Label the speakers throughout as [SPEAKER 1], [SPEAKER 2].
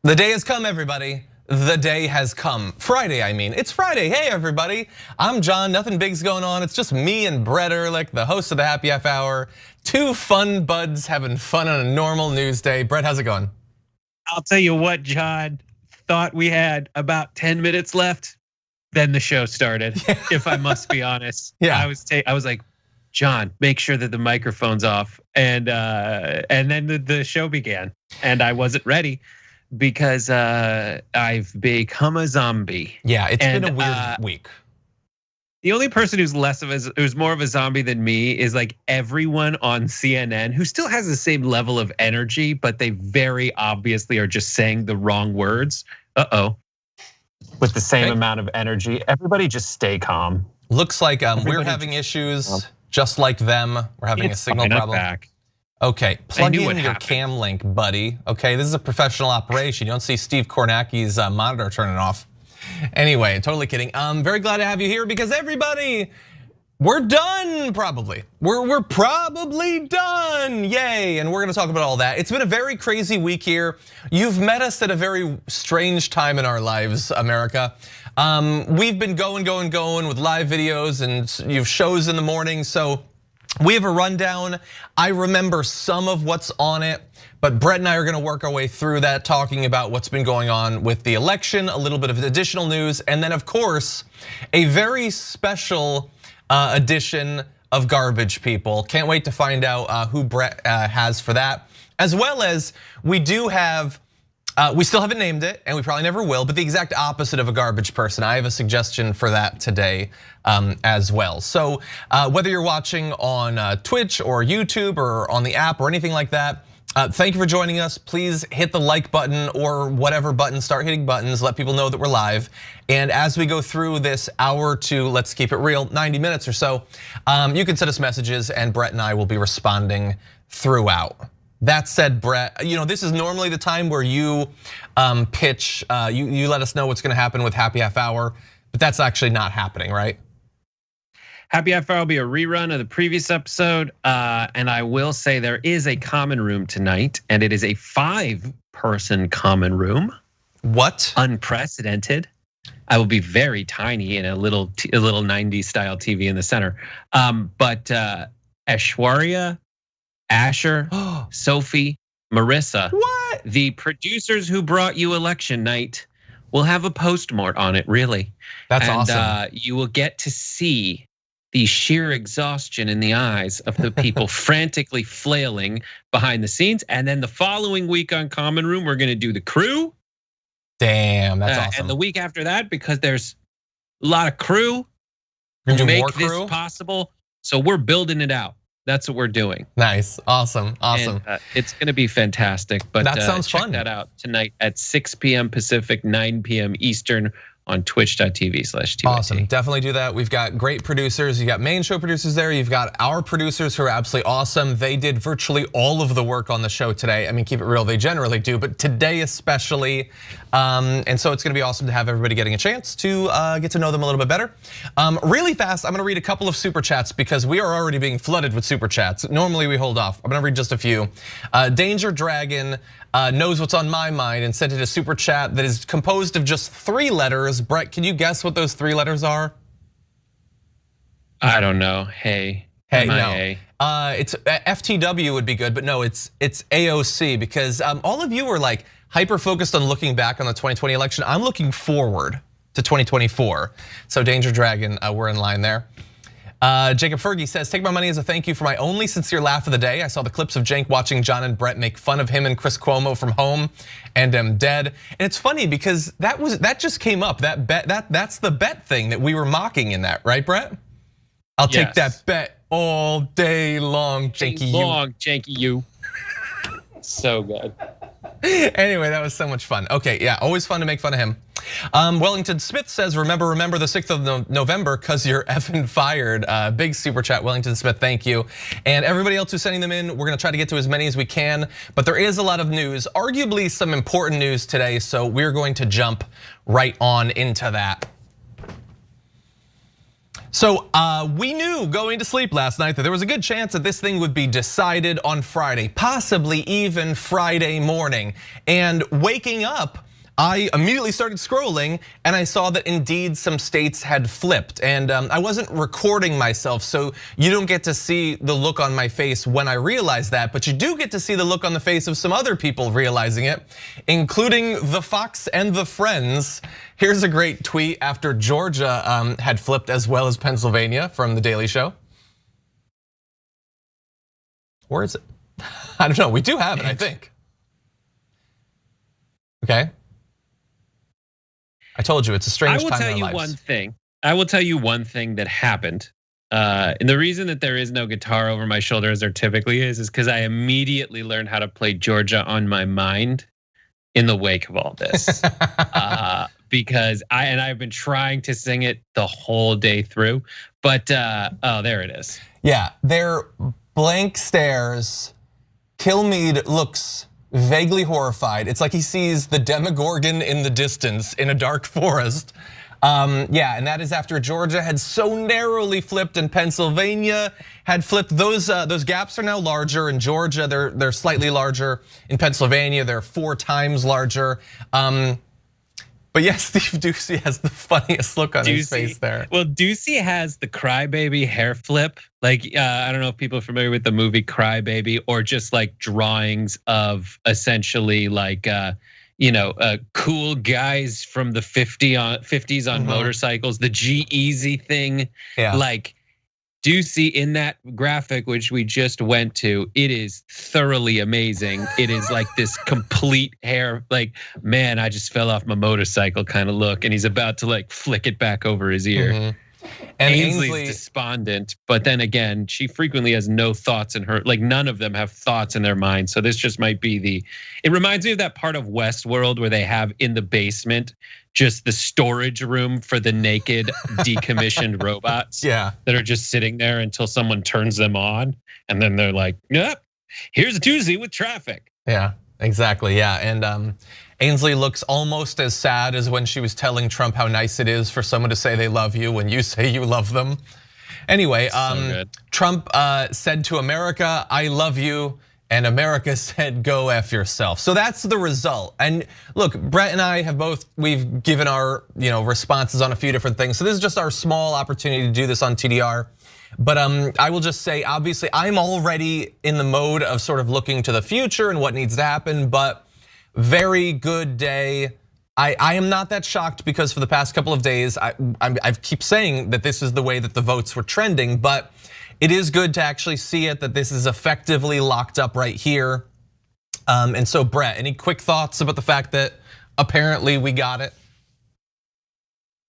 [SPEAKER 1] The day has come, everybody. The day has come. Friday, I mean. It's Friday. Hey, everybody. I'm John. Nothing big's going on. It's just me and Brett Erlich, the host of the Happy Half Hour. Two fun buds having fun on a normal news day. Brett, how's it going?
[SPEAKER 2] I'll tell you what, John. Thought we had about 10 minutes left. Then the show started, if I must be honest.
[SPEAKER 1] Yeah.
[SPEAKER 2] I was like, John, make sure that the microphone's off. And then the show began. And I wasn't ready. Because I've become a zombie.
[SPEAKER 1] Yeah, it's been a weird week.
[SPEAKER 2] The only person who's more of a zombie than me is like everyone on CNN who still has the same level of energy, but they very obviously are just saying the wrong words. With the same amount of energy. Everybody just stay calm.
[SPEAKER 1] Looks like we're having issues just like them. We're having a signal problem.
[SPEAKER 2] Back.
[SPEAKER 1] Okay, plug in your cam link, buddy. Okay, this is a professional operation. You don't see Steve Kornacki's monitor turning off. Anyway, totally kidding. I'm very glad to have you here because everybody, we're done probably. We're probably done, yay. And we're gonna talk about all that. It's been a very crazy week here. You've met us at a very strange time in our lives, America. We've been going with live videos and you have shows in the morning, so we have a rundown. I remember some of what's on it, but Brett and I are gonna work our way through that, talking about what's been going on with the election, a little bit of additional news, and then of course, a very special edition of Garbage People. Can't wait to find out who Brett has for that. As well as we do have, we still haven't named it, and we probably never will, but the exact opposite of a garbage person. I have a suggestion for that today as well. So whether you're watching on Twitch or YouTube or on the app or anything like that, thank you for joining us. Please hit the like button or whatever button, start hitting buttons, let people know that we're live. And as we go through this hour to, let's keep it real, 90 minutes or so, you can send us messages and Brett and I will be responding throughout. That said, Brett, this is normally the time where you pitch, you let us know what's gonna happen with Happy Half Hour, but that's actually not happening, right?
[SPEAKER 2] Happy Half Hour will be a rerun of the previous episode. And I will say there is a common room tonight, and it is a 5-person common room.
[SPEAKER 1] What?
[SPEAKER 2] Unprecedented. I will be very tiny in a little 90s style TV in the center. But Aishwarya, Asher, Sophie, Marissa,
[SPEAKER 1] what?
[SPEAKER 2] The producers who brought you election night will have a postmort on it, really.
[SPEAKER 1] That's awesome.
[SPEAKER 2] You will get to see the sheer exhaustion in the eyes of the people frantically flailing behind the scenes. And then the following week on Common Room, we're gonna do the crew.
[SPEAKER 1] Damn, that's awesome.
[SPEAKER 2] And the week after that, because there's a lot of crew
[SPEAKER 1] to
[SPEAKER 2] make this possible. So we're building it out. That's what we're doing.
[SPEAKER 1] Nice, awesome.
[SPEAKER 2] And, it's gonna be fantastic. But
[SPEAKER 1] that sounds
[SPEAKER 2] check
[SPEAKER 1] fun.
[SPEAKER 2] that out tonight at 6 p.m. Pacific, 9 p.m. Eastern on twitch.tv/TYT.
[SPEAKER 1] Awesome, definitely do that. We've got great producers. You got main show producers there. You've got our producers who are absolutely awesome. They did virtually all of the work on the show today. I mean, keep it real, they generally do, but today especially. And so it's gonna be awesome to have everybody getting a chance to get to know them a little bit better. Really fast, I'm gonna read a couple of super chats because we are already being flooded with super chats. Normally we hold off. I'm gonna read just a few. Danger Dragon knows what's on my mind and sent it a super chat that is composed of just 3 letters. Brett, can you guess what those 3 letters are?
[SPEAKER 2] I don't know. Hey,
[SPEAKER 1] no. It's FTW would be good, but no, it's AOC because all of you are like hyper focused on looking back on the 2020 election. I'm looking forward to 2024. So Danger Dragon, we're in line there. Jacob Fergie says, take my money as a thank you for my only sincere laugh of the day. I saw the clips of Cenk watching John and Brett make fun of him and Chris Cuomo from home and am dead. And it's funny because that just came up. That's the bet thing that we were mocking in that, right, Brett? I'll take that bet all day long, Janky you.
[SPEAKER 2] Janky you. So good.
[SPEAKER 1] Anyway, that was so much fun. Okay, yeah, always fun to make fun of him. Wellington Smith says, remember the 6th of November because you're effing fired. Big super chat, Wellington Smith, thank you. And everybody else who's sending them in, we're gonna try to get to as many as we can, but there is a lot of news, arguably some important news today, so we're going to jump right on into that. So we knew going to sleep last night that there was a good chance that this thing would be decided on Friday, possibly even Friday morning. And waking up, I immediately started scrolling and I saw that indeed some states had flipped. And I wasn't recording myself, so you don't get to see the look on my face when I realized that, but you do get to see the look on the face of some other people realizing it, including the Fox and the Friends. Here's a great tweet after Georgia had flipped as well as Pennsylvania from The Daily Show. Where is it? I don't know, we do have it, I think. Okay. I told you, it's a strange time in our lives.
[SPEAKER 2] I will tell you one thing. I will tell you one thing that happened. And the reason that there is no guitar over my shoulder as there typically is because I immediately learned how to play Georgia on my mind in the wake of all this. Because I've been trying to sing it the whole day through. But oh, there it is.
[SPEAKER 1] Yeah, they're blank stares. Kilmeade looks vaguely horrified. It's like he sees the Demogorgon in the distance in a dark forest. Yeah, and that is after Georgia had so narrowly flipped and Pennsylvania had flipped. Those gaps are now larger. In Georgia, they're slightly larger. In Pennsylvania, they're 4 times larger. But yes, Steve Doocy has the funniest look on his face there.
[SPEAKER 2] Well, Doocy has the crybaby hair flip. Like, I don't know if people are familiar with the movie Crybaby or just like drawings of essentially like, cool guys from the 50s on motorcycles, the G-Eazy thing.
[SPEAKER 1] Yeah.
[SPEAKER 2] Like, Doocy in that graphic, which we just went to, it is thoroughly amazing. It is like this complete hair, like, man, I just fell off my motorcycle kind of look. And he's about to like flick it back over his ear. And Ainsley's despondent, but then again, she frequently has no thoughts in her, like none of them have thoughts in their mind. So this just might be it reminds me of that part of Westworld where they have in the basement just the storage room for the naked decommissioned robots that are just sitting there until someone turns them on. And then they're like, yep, here's a doozy with traffic.
[SPEAKER 1] Yeah, exactly, yeah. And Ainsley looks almost as sad as when she was telling Trump how nice it is for someone to say they love you when you say you love them. Anyway, Trump said to America, I love you. And America said, go F yourself. So that's the result. And look, Brett and I have we've given our responses on a few different things. So this is just our small opportunity to do this on TDR. But I will just say, obviously, I'm already in the mode of sort of looking to the future and what needs to happen, but very good day. I am not that shocked because for the past couple of days, I keep saying that this is the way that the votes were trending, but it is good to actually see it, that this is effectively locked up right here. And so Brett, any quick thoughts about the fact that apparently we got it?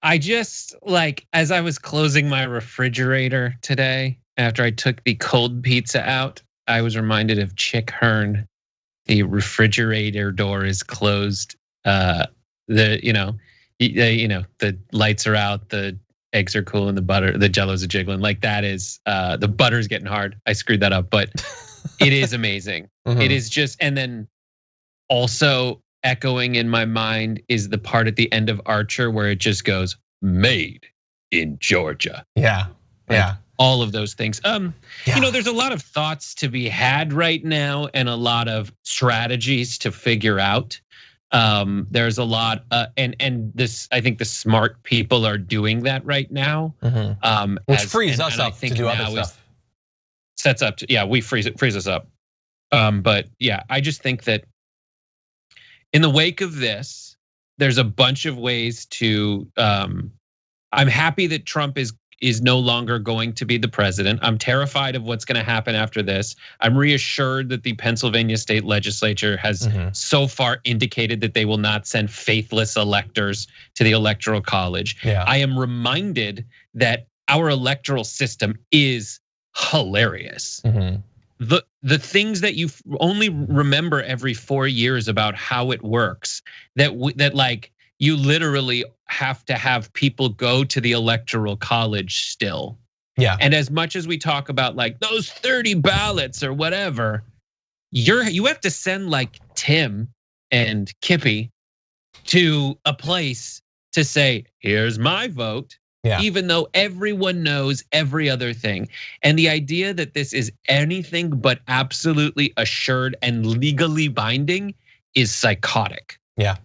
[SPEAKER 2] I just like, as I was closing my refrigerator today, after I took the cold pizza out, I was reminded of Chick Hearn. The refrigerator door is closed. The lights are out, the eggs are cool, and the jellos are jiggling. Like that is the butter's getting hard. I screwed that up, but it is amazing. It is just, and then also echoing in my mind is the part at the end of Archer where it just goes, made in Georgia.
[SPEAKER 1] Yeah, yeah.
[SPEAKER 2] All of those things. There's a lot of thoughts to be had right now and a lot of strategies to figure out. There's a lot, and this, I think the smart people are doing that right now.
[SPEAKER 1] Which frees us up to do other stuff.
[SPEAKER 2] Sets up to, we frees us up. But yeah, I just think that in the wake of this, there's a bunch of ways to, I'm happy that Trump is no longer going to be the president. I'm terrified of what's going to happen after this. I'm reassured that the Pennsylvania state legislature has so far indicated that they will not send faithless electors to the electoral college. I am reminded that our electoral system is hilarious. The things that you only remember every 4 years about how it works, that like you literally have to have people go to the electoral college still.
[SPEAKER 1] Yeah.
[SPEAKER 2] And as much as we talk about like those 30 ballots or whatever, you have to send like Tim and Kippy to a place to say, here's my vote. even though everyone knows every other thing. And the idea that this is anything but absolutely assured and legally binding is psychotic.
[SPEAKER 1] Yeah.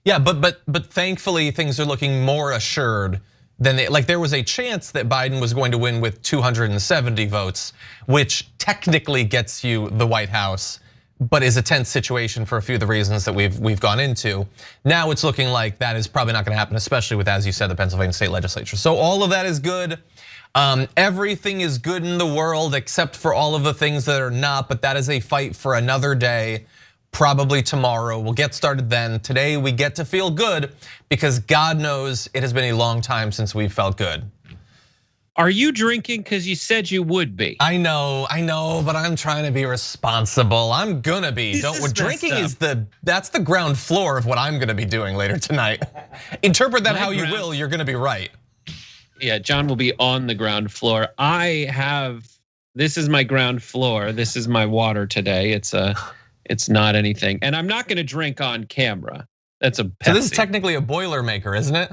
[SPEAKER 1] But thankfully things are looking more assured than there was a chance that Biden was going to win with 270 votes, which technically gets you the White House, but is a tense situation for a few of the reasons that we've gone into. Now it's looking like that is probably not gonna happen, especially with, as you said, the Pennsylvania state legislature. So all of that is good. Everything is good in the world except for all of the things that are not, but that is a fight for another day, probably tomorrow. We'll get started then. Today we get to feel good because God knows it has been a long time since we've felt good.
[SPEAKER 2] Are you drinking? Because you said you would be.
[SPEAKER 1] I know, but I'm trying to be responsible. I'm gonna be. Drinking is that's the ground floor of what I'm gonna be doing later tonight. Interpret that how you will, you're gonna be right.
[SPEAKER 2] Yeah, John will be on the ground floor. This is my ground floor. This is my water today. It's not anything. And I'm not gonna drink on camera. That's a Pepsi.
[SPEAKER 1] So this is technically a Boilermaker, isn't it?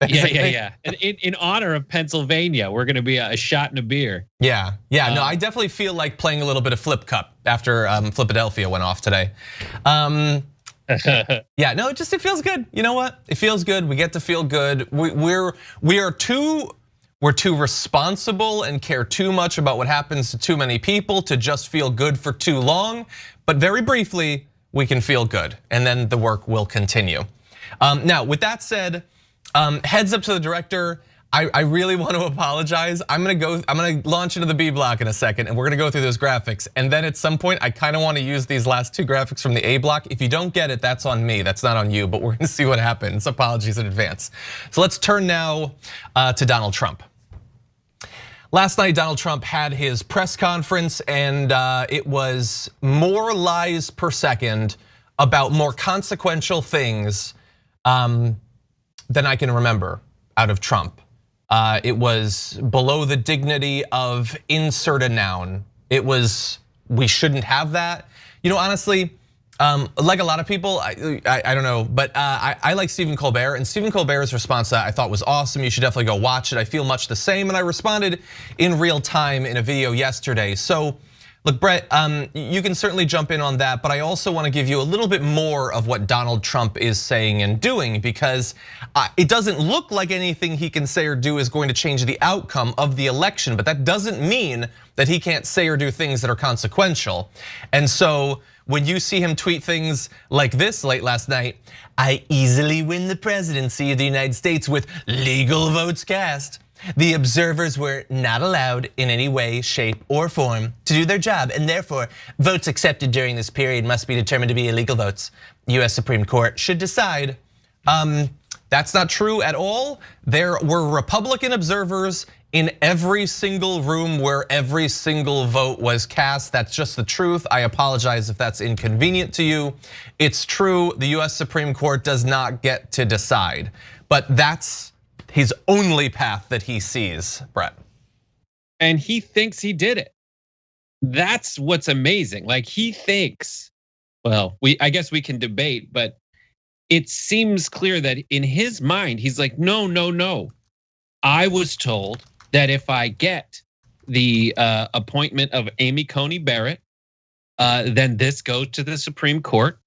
[SPEAKER 2] Yeah. And in honor of Pennsylvania, we're gonna be a shot and a beer.
[SPEAKER 1] Yeah. No, I definitely feel like playing a little bit of Flip Cup after Flipadelphia went off today. Yeah, no, it feels good. You know what? It feels good. We get to feel good. We're too responsible and care too much about what happens to too many people to just feel good for too long. But very briefly, we can feel good, and then the work will continue. Now, with that said, heads up to the director. I really want to apologize. I'm gonna launch into the B block in a second, and we're gonna go through those graphics. And then at some point, I kind of want to use these last two graphics from the A block. If you don't get it, that's on me. That's not on you. But we're gonna see what happens. Apologies in advance. So let's turn now to Donald Trump. Last night, Donald Trump had his press conference, and it was more lies per second about more consequential things than I can remember out of Trump. It was below the dignity of insert a noun. It was, we shouldn't have that. You know, honestly, like a lot of people, I don't know, but I like Stephen Colbert, and Stephen Colbert's response to that I thought was awesome. You should definitely go watch it. I feel much the same, and I responded in real time in a video yesterday. So look, Brett, you can certainly jump in on that, but I also want to give you a little bit more of what Donald Trump is saying and doing, because it doesn't look like anything he can say or do is going to change the outcome of the election, but that doesn't mean that he can't say or do things that are consequential. And so when you see him tweet things like this late last night, I easily win the presidency of the United States with legal votes cast. The observers were not allowed in any way, shape, or form to do their job, and therefore votes accepted during this period must be determined to be illegal votes. US Supreme Court should decide. That's not true at all. There were Republican observers in every single room where every single vote was cast. That's just the truth. I apologize if that's inconvenient to you. It's true, the US Supreme Court does not get to decide, but that's his only path that he sees, Brett.
[SPEAKER 2] And he thinks he did it. That's what's amazing. Like, he thinks, well, I guess we can debate, but it seems clear that in his mind, he's like, no. I was told that if I get the appointment of Amy Coney Barrett, then this goes to the Supreme Court.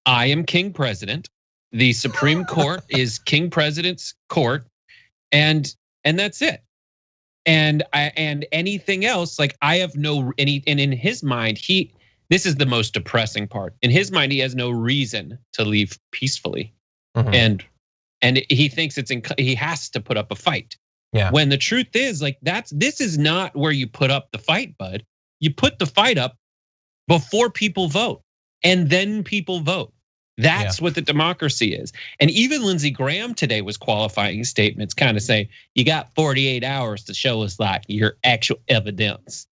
[SPEAKER 2] I am king president. The Supreme Court is king president's court. And that's it. And anything else, like, I have and in his mind, this is the most depressing part. In his mind, he has no reason to leave peacefully. And he thinks he has to put up a fight.
[SPEAKER 1] Yeah.
[SPEAKER 2] When the truth is, like, this is not where you put up the fight, bud. You put the fight up before people vote, and then people vote. That's what the democracy is. And even Lindsey Graham today was qualifying statements, kind of saying, you got 48 hours to show us like your actual evidence.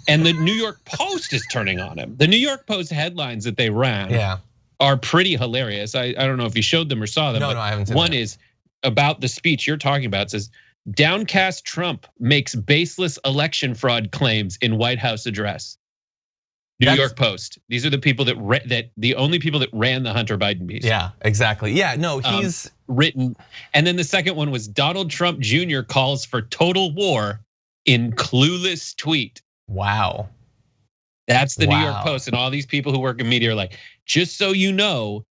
[SPEAKER 2] And the New York Post is turning on him. The New York Post headlines that they ran are pretty hilarious. I don't know if you showed them or saw them.
[SPEAKER 1] No, I haven't seen
[SPEAKER 2] one
[SPEAKER 1] that.
[SPEAKER 2] Is about the speech you're talking about. It says, downcast Trump makes baseless election fraud claims in White House address. New York Post. These are the people the only people that ran the Hunter Biden piece.
[SPEAKER 1] Yeah, exactly. Yeah, no, he's
[SPEAKER 2] written. And then the second one was Donald Trump Jr. calls for total war in clueless tweet.
[SPEAKER 1] Wow.
[SPEAKER 2] That's the New York Post, and all these people who work in media are like, just so you know,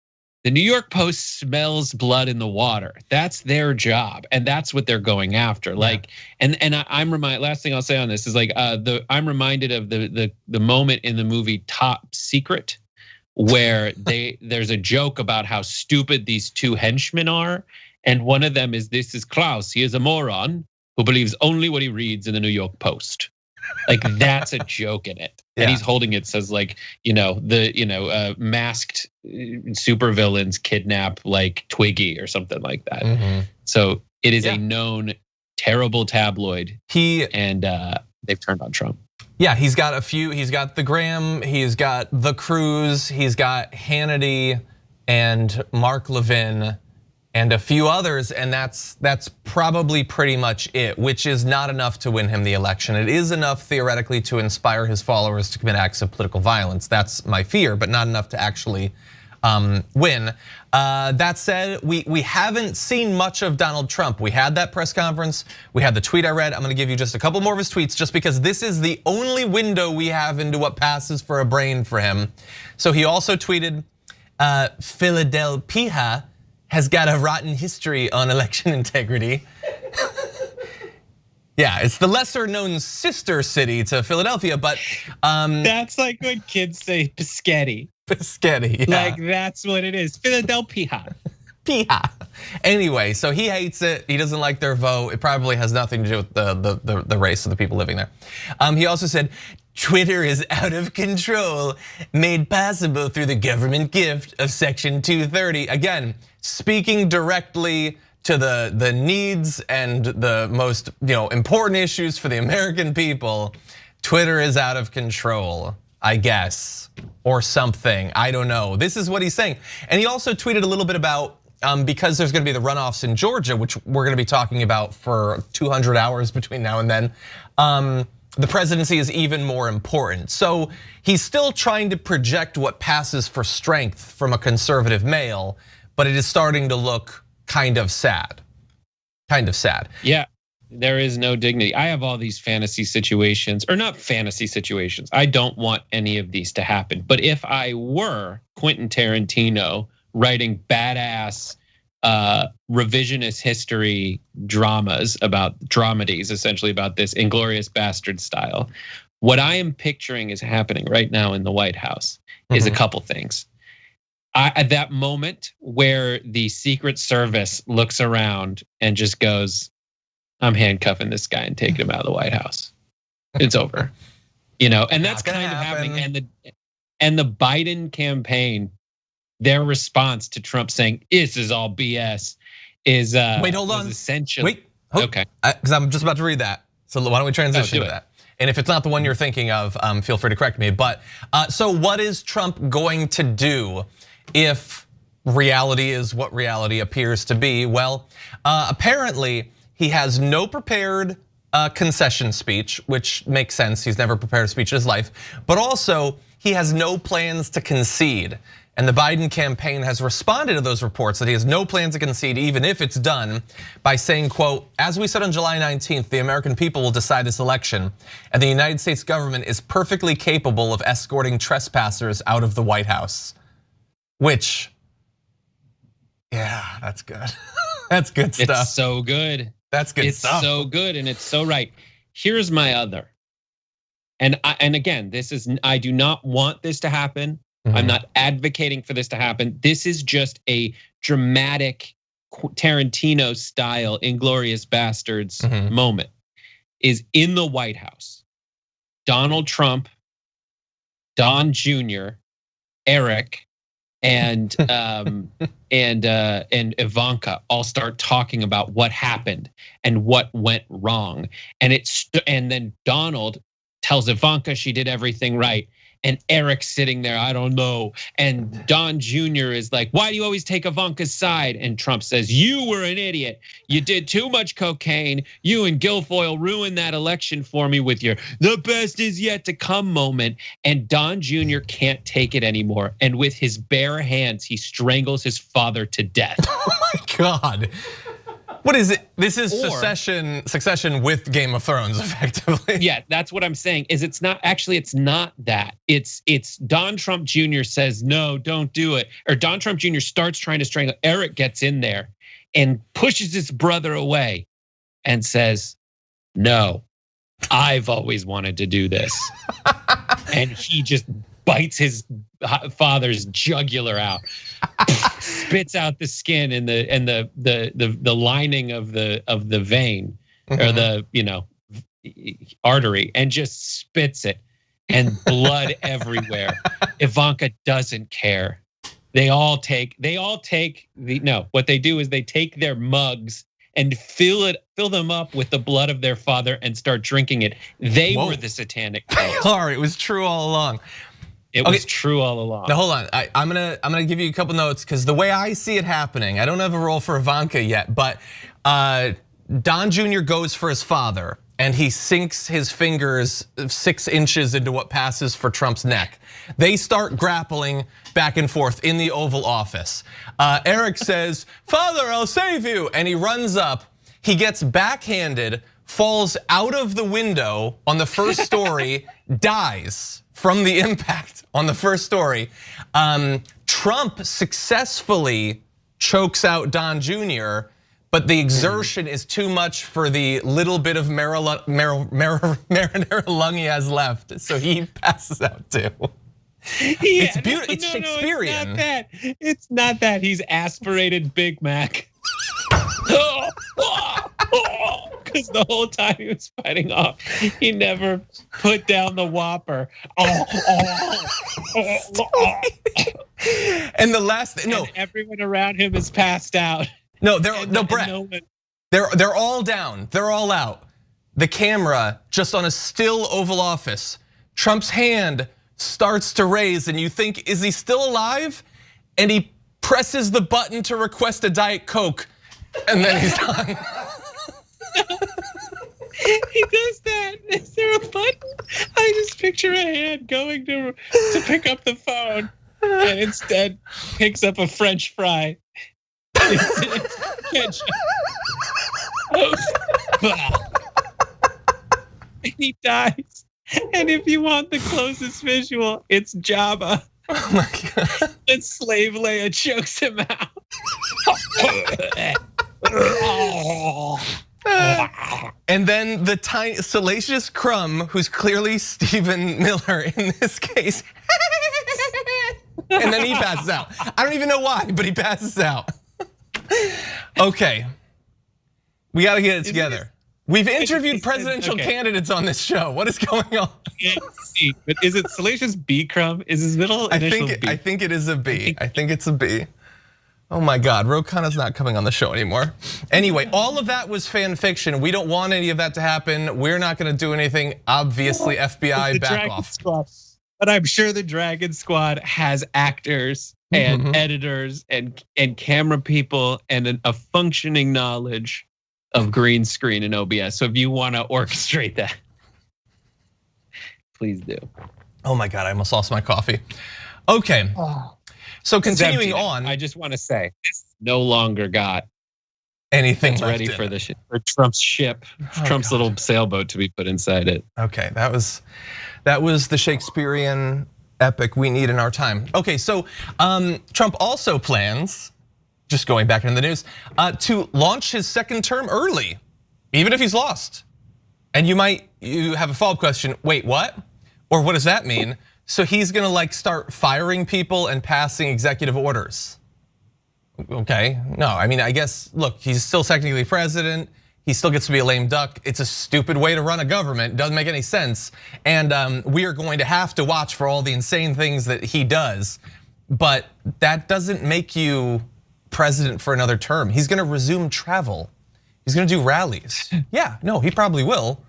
[SPEAKER 2] the New York Post smells blood in the water. That's their job, and that's what they're going after. Like, and I'm reminded. Last thing I'll say on this is like, I'm reminded of the moment in the movie Top Secret, where there's a joke about how stupid these two henchmen are, and one of them is, this is Klaus. He is a moron who believes only what he reads in the New York Post. Like, that's a joke in it. And he's holding it, says like, masked supervillains kidnap like Twiggy or something like that. So it is a known terrible tabloid. And they've turned on Trump.
[SPEAKER 1] Yeah, he's got a few. He's got the Graham. He's got the Cruz. He's got Hannity and Mark Levin and a few others, and that's probably pretty much it, which is not enough to win him the election. It is enough theoretically to inspire his followers to commit acts of political violence. That's my fear, but not enough to actually win. That said, we haven't seen much of Donald Trump. We had that press conference, we had the tweet I read. I'm gonna give you just a couple more of his tweets just because this is the only window we have into what passes for a brain for him. So he also tweeted, Philadelphia has got a rotten history on election integrity. Yeah, it's the lesser known sister city to Philadelphia, but
[SPEAKER 2] that's like when kids say Piscetti.
[SPEAKER 1] Piscetti, yeah.
[SPEAKER 2] Like that's what it is, Philadelphia.
[SPEAKER 1] Anyway, so he hates it. He doesn't like their vote. It probably has nothing to do with the race of the people living there. He also said, Twitter is out of control, made possible through the government gift of Section 230. Again, speaking directly to the needs and the most important issues for the American people. Twitter is out of control, I guess, or something. I don't know. This is what he's saying. And he also tweeted a little bit about, because there's gonna be the runoffs in Georgia, which we're gonna be talking about for 200 hours between now and then. The presidency is even more important. So he's still trying to project what passes for strength from a conservative male, but it is starting to look kind of sad. Kind of sad.
[SPEAKER 2] Yeah, there is no dignity. I have all these fantasy situations, or not fantasy situations. I don't want any of these to happen. But if I were Quentin Tarantino writing badass revisionist history dramedies, essentially about this Inglourious Bastard style. What I am picturing is happening right now in the White House is a couple things. At that moment where the Secret Service looks around and just goes, I'm handcuffing this guy and taking him out of the White House. It's over. And that's kind of happening. And the Biden campaign, their response to Trump saying this is all BS is
[SPEAKER 1] wait, hold on.
[SPEAKER 2] Essentially,
[SPEAKER 1] okay, because I'm just about to read that. So why don't we transition to that? And if it's not the one you're thinking of, feel free to correct me. But so what is Trump going to do if reality is what reality appears to be? Well, apparently he has no prepared concession speech, which makes sense. He's never prepared a speech in his life, but also he has no plans to concede. And the Biden campaign has responded to those reports that he has no plans to concede, even if it's done, by saying, quote, as we said on July 19th, the American people will decide this election, and the United States government is perfectly capable of escorting trespassers out of the White House. Which, yeah, that's good. That's good stuff.
[SPEAKER 2] It's so good.
[SPEAKER 1] That's good stuff.
[SPEAKER 2] It's so good and it's so right. Here's my other. And again, I do not want this to happen. I'm not advocating for this to happen. This is just a dramatic Tarantino style Inglourious Bastards moment. Is in the White House. Donald Trump, Don Jr., Eric, and Ivanka all start talking about what happened and what went wrong. And then Donald tells Ivanka she did everything right. And Eric's sitting there, I don't know. And Don Jr. is like, why do you always take Ivanka's side? And Trump says, you were an idiot. You did too much cocaine. You and Guilfoyle ruined that election for me with your the best is yet to come moment. And Don Jr. can't take it anymore. And with his bare hands, he strangles his father to death.
[SPEAKER 1] Oh my God. What is it? This is succession with Game of Thrones, effectively.
[SPEAKER 2] Yeah, that's what I'm saying. It's not that. It's Don Trump Jr. says, no, don't do it. Or Don Trump Jr. starts trying to strangle. Eric gets in there and pushes his brother away and says, no, I've always wanted to do this. And he just bites his father's jugular out, spits out the skin and the lining of the vein or the artery, and just spits it, and blood everywhere. Ivanka doesn't care. What they do is they take their mugs and fill them up with the blood of their father and start drinking it. They were the satanic cult.
[SPEAKER 1] It was true all along.
[SPEAKER 2] It was true all along.
[SPEAKER 1] Now hold on, I'm gonna give you a couple notes, because the way I see it happening, I don't have a role for Ivanka yet, but Don Jr. goes for his father and he sinks his fingers 6 inches into what passes for Trump's neck. They start grappling back and forth in the Oval Office. Eric says, "Father, I'll save you," and he runs up. He gets backhanded, falls out of the window on the first story, dies from the impact on the first story. Trump successfully chokes out Don Jr., but the exertion is too much for the little bit of marinara lung he has left, so he passes out too. It's beautiful. It's Shakespearean.
[SPEAKER 2] It's not that. He's aspirated Big Mac. Because the whole time he was fighting off, he never put down the Whopper.
[SPEAKER 1] And the last, no,
[SPEAKER 2] and everyone around him is passed out.
[SPEAKER 1] No, Brett. They're all down. They're all out. The camera just on a still Oval Office. Trump's hand starts to raise, and you think, is he still alive? And he presses the button to request a Diet Coke, and then he's done.
[SPEAKER 2] He does that. Is there a button? I just picture a hand going to pick up the phone, and instead picks up a French fry. And he dies. And if you want the closest visual, it's Jabba.
[SPEAKER 1] Oh my God.
[SPEAKER 2] And Slave Leia chokes him out.
[SPEAKER 1] And then the tiny salacious crumb, who's clearly Stephen Miller in this case, and then he passes out. I don't even know why, but he passes out. Okay, we got to get it together. We've interviewed presidential candidates on this show. What is going on?
[SPEAKER 2] But is it salacious B crumb? Is his middle initial B?
[SPEAKER 1] I think it is a B. I think it's a B. Oh my God, Ro Khanna's not coming on the show anymore. Anyway, all of that was fan fiction. We don't want any of that to happen. We're not gonna do anything. Obviously, FBI, back off.
[SPEAKER 2] But I'm sure the Dragon Squad has actors and editors and camera people and a functioning knowledge of green screen and OBS. So if you wanna orchestrate that, please do.
[SPEAKER 1] Oh my God, I almost lost my coffee. Okay. So continuing on,
[SPEAKER 2] I just want to say, this no longer got
[SPEAKER 1] anything
[SPEAKER 2] ready for Trump's ship, Trump's little sailboat to be put inside it.
[SPEAKER 1] Okay, that was the Shakespearean epic we need in our time. Okay, so Trump also plans, just going back into the news, to launch his second term early, even if he's lost. And you have a follow-up question. Wait, what? Or what does that mean? So he's gonna start firing people and passing executive orders. Okay, no, I mean, I guess, look, he's still technically president. He still gets to be a lame duck. It's a stupid way to run a government. Doesn't make any sense. And we are going to have to watch for all the insane things that he does. But that doesn't make you president for another term. He's gonna resume travel. He's gonna do rallies. Yeah, no, he probably will.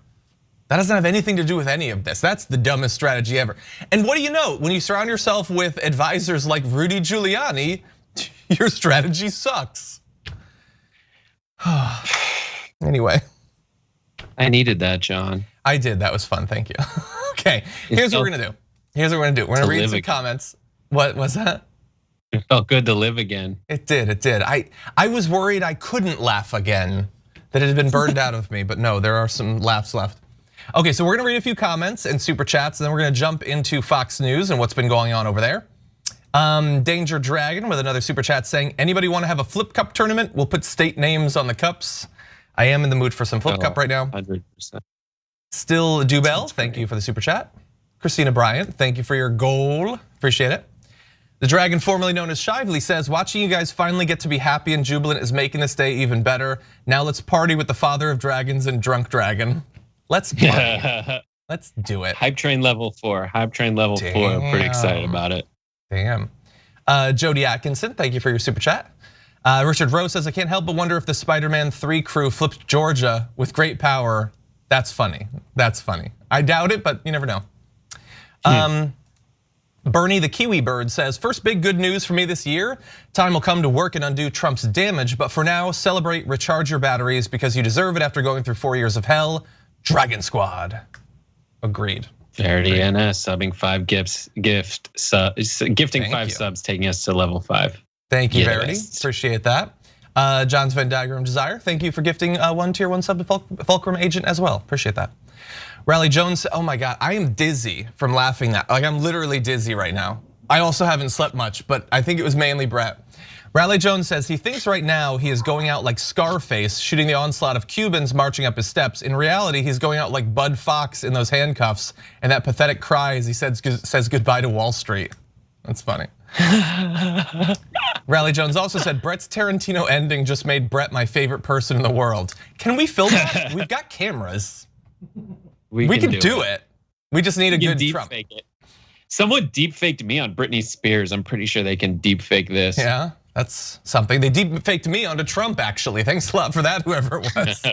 [SPEAKER 1] That doesn't have anything to do with any of this. That's the dumbest strategy ever. And what do you know? When you surround yourself with advisors like Rudy Giuliani, your strategy sucks. Anyway.
[SPEAKER 2] I needed that, John.
[SPEAKER 1] I did, that was fun, thank you. Okay, here's what we're gonna do. We're gonna read some comments. What was that?
[SPEAKER 2] It felt good to live again.
[SPEAKER 1] It did. I was worried I couldn't laugh again, that it had been burned out of me, but no, there are some laughs left. Okay, so we're gonna read a few comments and super chats, and then we're gonna jump into Fox News and what's been going on over there. Danger Dragon with another super chat saying, anybody wanna have a flip cup tournament? We'll put state names on the cups. I am in the mood for some flip cup right now.
[SPEAKER 2] 100%.
[SPEAKER 1] Still Dubell, thank you for the super chat. Christina Bryant, thank you for your goal, appreciate it. The Dragon, formerly known as Shively, says, watching you guys finally get to be happy and jubilant is making this day even better. Now let's party with the father of dragons and Drunk Dragon. Let's party. Let's do it.
[SPEAKER 2] Hype train level 4. Hype train level 4. I'm pretty excited about it.
[SPEAKER 1] Damn. Jody Atkinson, thank you for your super chat. Richard Rowe says, I can't help but wonder if the Spider-Man 3 crew flipped Georgia with great power. That's funny. That's funny. I doubt it, but you never know. Bernie the Kiwi Bird says, first big good news for me this year. Time will come to work and undo Trump's damage, but for now, celebrate, recharge your batteries because you deserve it after going through 4 years of hell. Dragon Squad. Agreed.
[SPEAKER 2] Verity NS subbing 5 gifts, gifting 5 subs, taking us to level 5.
[SPEAKER 1] Thank you, Verity. Appreciate that. John's Venn Diagram Desire, thank you for gifting 1 tier 1 sub to Fulcrum Agent as well. Appreciate that. Raleigh Jones, oh my God, I am dizzy from laughing that. Like I'm literally dizzy right now. I also haven't slept much, but I think it was mainly Brett. Raleigh Jones says he thinks right now he is going out like Scarface, shooting the onslaught of Cubans marching up his steps. In reality, he's going out like Bud Fox in those handcuffs and that pathetic cry as he says goodbye to Wall Street. That's funny. Raleigh Jones also said, Brett's Tarantino ending just made Brett my favorite person in the world. Can we film that? We've got cameras. We can do it. We just need a good Trump.
[SPEAKER 2] Fake it. Someone deep faked me on Britney Spears. I'm pretty sure they can deep fake this.
[SPEAKER 1] Yeah, that's something. They deep faked me onto Trump actually. Thanks a lot for that, whoever it was.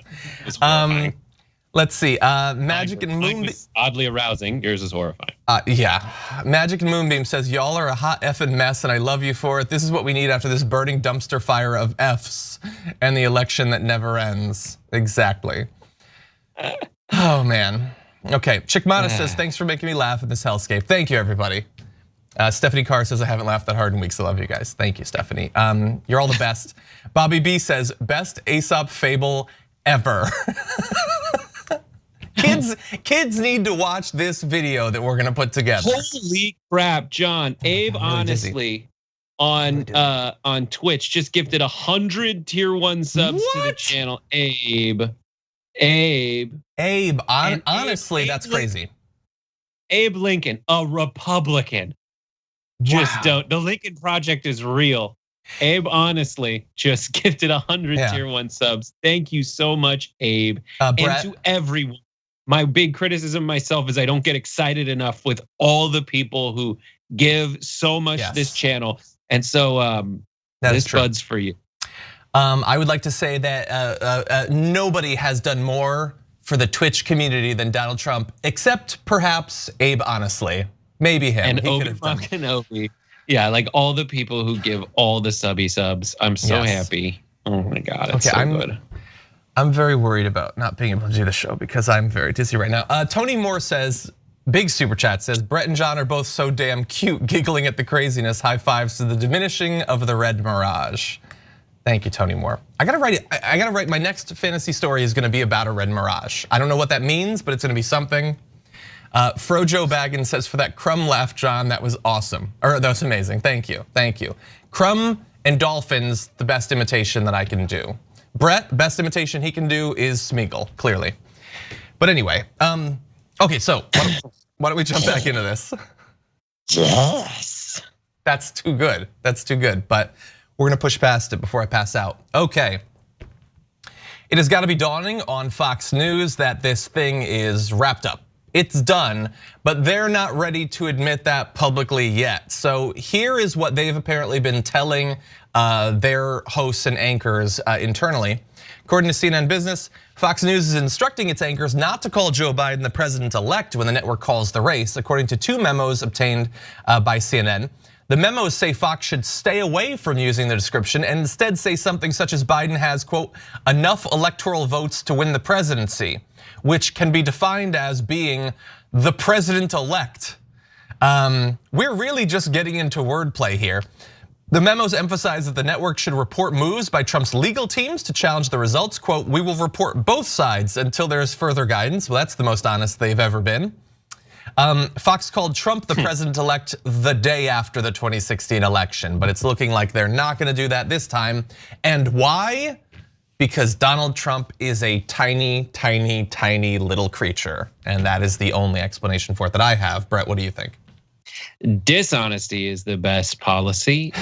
[SPEAKER 1] Let's see, Magic and Moonbeam.
[SPEAKER 2] Oddly arousing, yours is horrifying.
[SPEAKER 1] Yeah, Magic and Moonbeam says, y'all are a hot effing mess and I love you for it. This is what we need after this burning dumpster fire of Fs and the election that never ends. Exactly. Oh man. Okay, Chickmana says, thanks for making me laugh in this hellscape. Thank you, everybody. Stephanie Carr says, I haven't laughed that hard in weeks. I love you guys. Thank you, Stephanie. You're all the best. Bobby B says, best Aesop fable ever. Kids need to watch this video that we're gonna put together.
[SPEAKER 2] Holy crap, John. Abe honestly on Twitch just gifted 100 tier 1 subs to the channel. Abe,
[SPEAKER 1] honestly, that's crazy.
[SPEAKER 2] Abe Lincoln, a Republican. Just don't. The Lincoln Project is real. Abe honestly just gifted 100 tier 1 subs. Thank you so much, Abe. And to everyone. My big criticism myself is I don't get excited enough with all the people who give so much to this channel. And so this bud's for you.
[SPEAKER 1] I would like to say that nobody has done more for the Twitch community than Donald Trump, except perhaps Abe, honestly. Maybe him.
[SPEAKER 2] And Obi-Wan Kenobi. Yeah, like all the people who give all the subs. I'm so happy. Oh my God, it's so good.
[SPEAKER 1] I'm very worried about not being able to do the show because I'm very dizzy right now. Tony Moore says, big super chat says, Brett and John are both so damn cute, giggling at the craziness. High fives to the diminishing of the red mirage. Thank you, Tony Moore. I gotta write my next fantasy story is gonna be about a red mirage. I don't know what that means, but it's gonna be something. Frojo Baggins says, for that crumb laugh, John, that was awesome. Or that was amazing, thank you. Crumb and dolphins, the best imitation that I can do. Brett, best imitation he can do is Smeagol, clearly. But anyway, okay, so why don't we jump back into this?
[SPEAKER 2] Yes.
[SPEAKER 1] That's too good, but we're gonna push past it before I pass out. Okay. It has gotta be dawning on Fox News that this thing is wrapped up. It's done, but they're not ready to admit that publicly yet. So here is what they've apparently been telling their hosts and anchors internally. According to CNN Business, Fox News is instructing its anchors not to call Joe Biden the president-elect when the network calls the race, according to 2 memos obtained by CNN. The memos say Fox should stay away from using the description and instead say something such as Biden has, quote, enough electoral votes to win the presidency, which can be defined as being the president-elect. We're really just getting into wordplay here. The memos emphasize that the network should report moves by Trump's legal teams to challenge the results. Quote, we will report both sides until there is further guidance. Well, that's the most honest they've ever been. Fox called Trump the president-elect the day after the 2016 election, but it's looking like they're not gonna do that this time. And why? Because Donald Trump is a tiny, tiny, tiny little creature. And that is the only explanation for it that I have. Brett, what do you think?
[SPEAKER 2] Dishonesty is the best policy.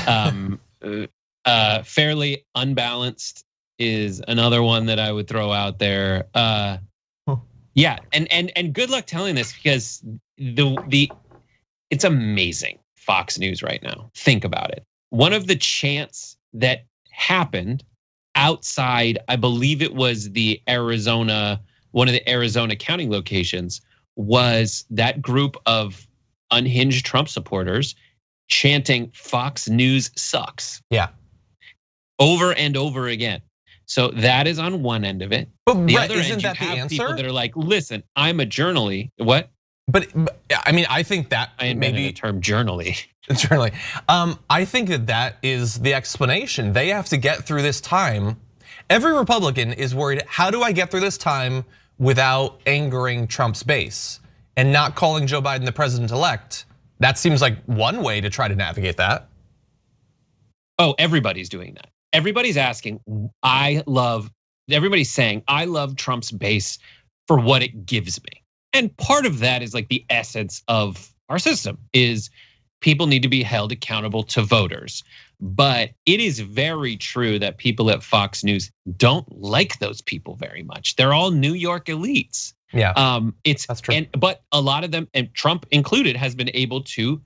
[SPEAKER 2] Fairly unbalanced is another one that I would throw out there. Yeah, and good luck telling this, because it's amazing Fox News right now. Think about it. One of the chants that happened outside, I believe it was the Arizona, one of the Arizona counting locations, was that group of unhinged Trump supporters chanting Fox News sucks.
[SPEAKER 1] Yeah.
[SPEAKER 2] Over and over again. So that is on one end of it.
[SPEAKER 1] But
[SPEAKER 2] the
[SPEAKER 1] Brett,
[SPEAKER 2] other
[SPEAKER 1] isn't
[SPEAKER 2] end,
[SPEAKER 1] that
[SPEAKER 2] you
[SPEAKER 1] the
[SPEAKER 2] have
[SPEAKER 1] answer?
[SPEAKER 2] people that are like, listen, I'm a journalie. What?
[SPEAKER 1] But I mean, I think that
[SPEAKER 2] I invented the term journalie.
[SPEAKER 1] Journalie. I think that is the explanation. They have to get through this time. Every Republican is worried, how do I get through this time without angering Trump's base and not calling Joe Biden the president-elect? That seems like one way to try to navigate that.
[SPEAKER 2] Oh, everybody's doing that. Everybody's asking, everybody's saying, I love Trump's base for what it gives me. And part of that is like the essence of our system is people need to be held accountable to voters. But it is very true that people at Fox News don't like those people very much. They're all New York elites.
[SPEAKER 1] Yeah,
[SPEAKER 2] that's true. But a lot of them, and Trump included, has been able to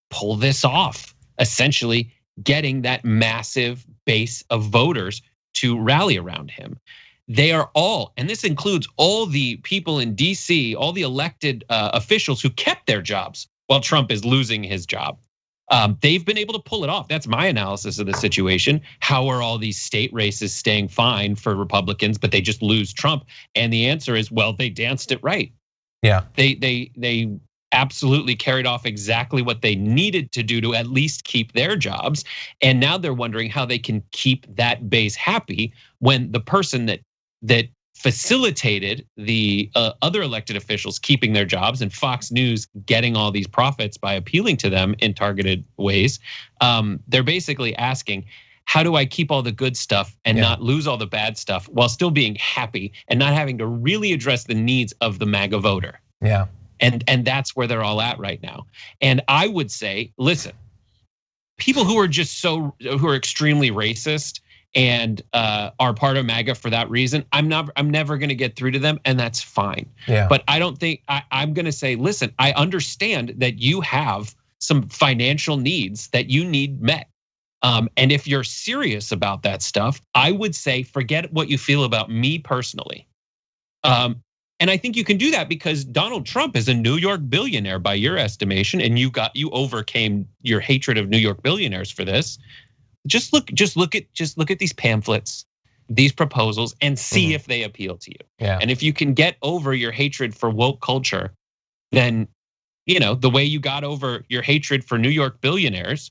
[SPEAKER 2] pull this off, essentially getting that massive base of voters to rally around him. They are all, and this includes all the people in DC, all the elected officials who kept their jobs while Trump is losing his job. They've been able to pull it off. That's my analysis of the situation. How are all these state races staying fine for Republicans, but they just lose Trump? And the answer is, well, they danced it right.
[SPEAKER 1] Yeah.
[SPEAKER 2] They absolutely carried off exactly what they needed to do to at least keep their jobs. And now they're wondering how they can keep that base happy when the person that facilitated the other elected officials keeping their jobs and Fox News getting all these profits by appealing to them in targeted ways. They're basically asking, how do I keep all the good stuff and not lose all the bad stuff while still being happy and not having to really address the needs of the MAGA voter?
[SPEAKER 1] Yeah.
[SPEAKER 2] And that's where they're all at right now. And I would say, listen, people who are who are extremely racist and are part of MAGA for that reason, I'm never gonna get through to them, and that's fine.
[SPEAKER 1] Yeah.
[SPEAKER 2] But I don't think, I'm gonna say, listen, I understand that you have some financial needs that you need met. And if you're serious about that stuff, I would say forget what you feel about me personally. And I think you can do that because Donald Trump is a New York billionaire by your estimation, and you overcame your hatred of New York billionaires for this. Just look at these pamphlets, these proposals, and see if they appeal to you.
[SPEAKER 1] Yeah.
[SPEAKER 2] And if you can get over your hatred for woke culture, then the way you got over your hatred for New York billionaires,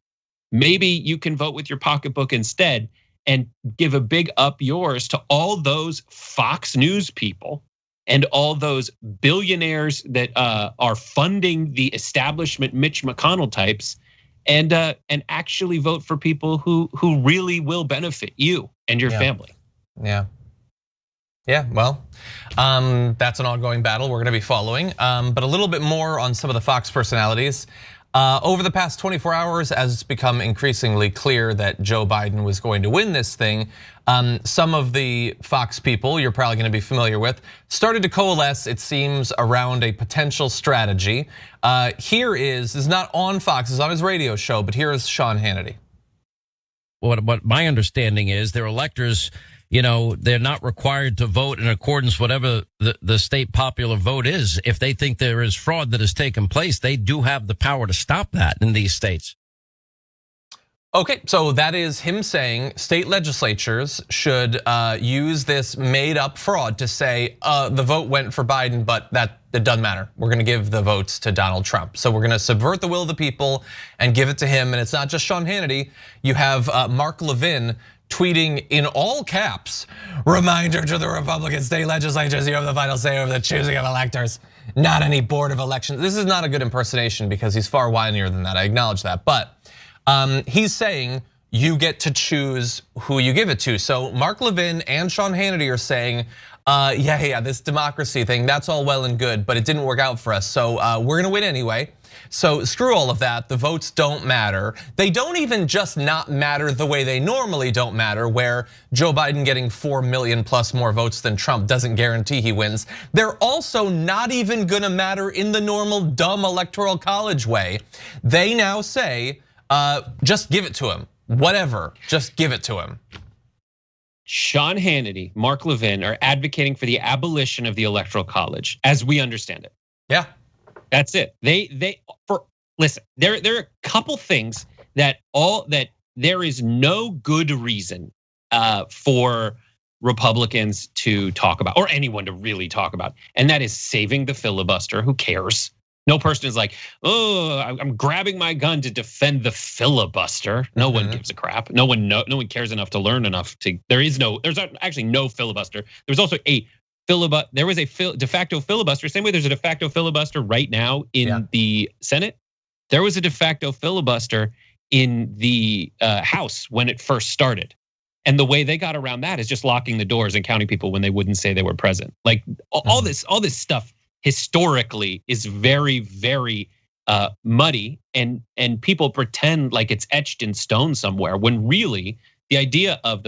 [SPEAKER 2] maybe you can vote with your pocketbook instead and give a big up yours to all those Fox News people and all those billionaires that are funding the establishment Mitch McConnell types, and actually vote for people who really will benefit you and your family.
[SPEAKER 1] Yeah. Yeah, well, that's an ongoing battle we're gonna be following. But a little bit more on some of the Fox personalities. Over the past 24 hours, as it's become increasingly clear that Joe Biden was going to win this thing, some of the Fox people you're probably going to be familiar with started to coalesce, it seems, around a potential strategy. This is not on Fox, it's on his radio show, but here is Sean Hannity.
[SPEAKER 3] What my understanding is, their electors, they're not required to vote in accordance whatever the state popular vote is. If they think there is fraud that has taken place, they do have the power to stop that in these states.
[SPEAKER 1] Okay, so that is him saying state legislatures should use this made up fraud to say the vote went for Biden, but that it doesn't matter. We're gonna give the votes to Donald Trump. So we're gonna subvert the will of the people and give it to him. And it's not just Sean Hannity. You have Mark Levin tweeting in all caps, "Reminder to the Republican state legislatures, you have the final say over the choosing of electors, not any board of elections." This is not a good impersonation because he's far whinier than that, I acknowledge that. But he's saying you get to choose who you give it to. So Mark Levin and Sean Hannity are saying, yeah, this democracy thing, that's all well and good, but it didn't work out for us. So we're gonna win anyway. So screw all of that, the votes don't matter. They don't even just not matter the way they normally don't matter, where Joe Biden getting 4 million plus more votes than Trump doesn't guarantee he wins. They're also not even gonna matter in the normal dumb electoral college way. They now say, just give it to him, whatever, just give it to him.
[SPEAKER 2] Sean Hannity, Mark Levin are advocating for the abolition of the electoral college as we understand it.
[SPEAKER 1] Yeah.
[SPEAKER 2] That's it. Listen, there are a couple things that there is no good reason for Republicans to talk about, or anyone to really talk about, and that is saving the filibuster. Who cares? No person is like, oh, I'm grabbing my gun to defend the filibuster. No one gives a crap. No one cares enough to learn enough to. There's actually no filibuster. There's also a filibuster. There was a de facto filibuster. Same way there's a de facto filibuster right now in the Senate. There was a de facto filibuster in the House when it first started. And the way they got around that is just locking the doors and counting people when they wouldn't say they were present. Like all this stuff historically is very, very muddy, and people pretend like it's etched in stone somewhere, when really the idea of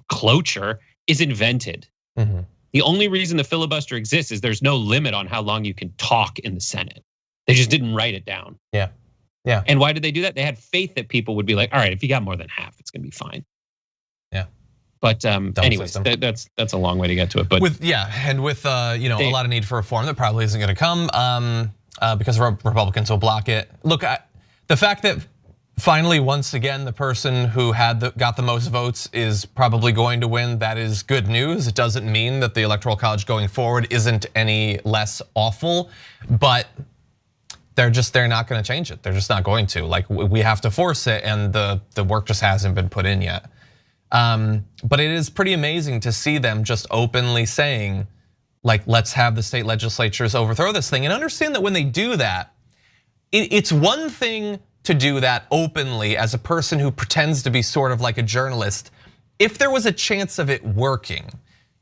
[SPEAKER 2] cloture is invented. The only reason the filibuster exists is there's no limit on how long you can talk in the Senate. They just didn't write it down.
[SPEAKER 1] Yeah.
[SPEAKER 2] And why did they do that? They had faith that people would be like, all right, if you got more than half, it's gonna be fine.
[SPEAKER 1] Yeah.
[SPEAKER 2] But anyways, that's a long way to get to it. But
[SPEAKER 1] with a lot of need for reform that probably isn't going to come because Republicans will block it. Look, the fact that finally, once again, the person who got the most votes is probably going to win, that is good news. It doesn't mean that the Electoral College going forward isn't any less awful, but they're not going to change it. They're just not going to. Like, we have to force it, and the work just hasn't been put in yet. But it is pretty amazing to see them just openly saying, like, let's have the state legislatures overthrow this thing. And understand that when they do that, it's one thing to do that openly as a person who pretends to be sort of like a journalist. If there was a chance of it working,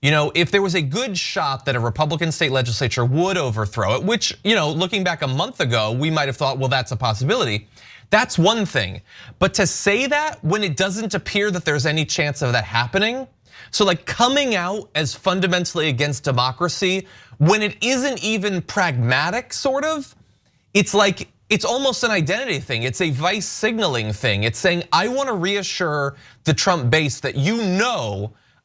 [SPEAKER 1] if there was a good shot that a Republican state legislature would overthrow it, which, looking back a month ago, we might have thought, well, that's a possibility. That's one thing. But to say that when it doesn't appear that there's any chance of that happening, so like coming out as fundamentally against democracy when it isn't even pragmatic, sort of, it's like, it's almost an identity thing. It's a vice signaling thing. It's saying, I want to reassure the Trump base that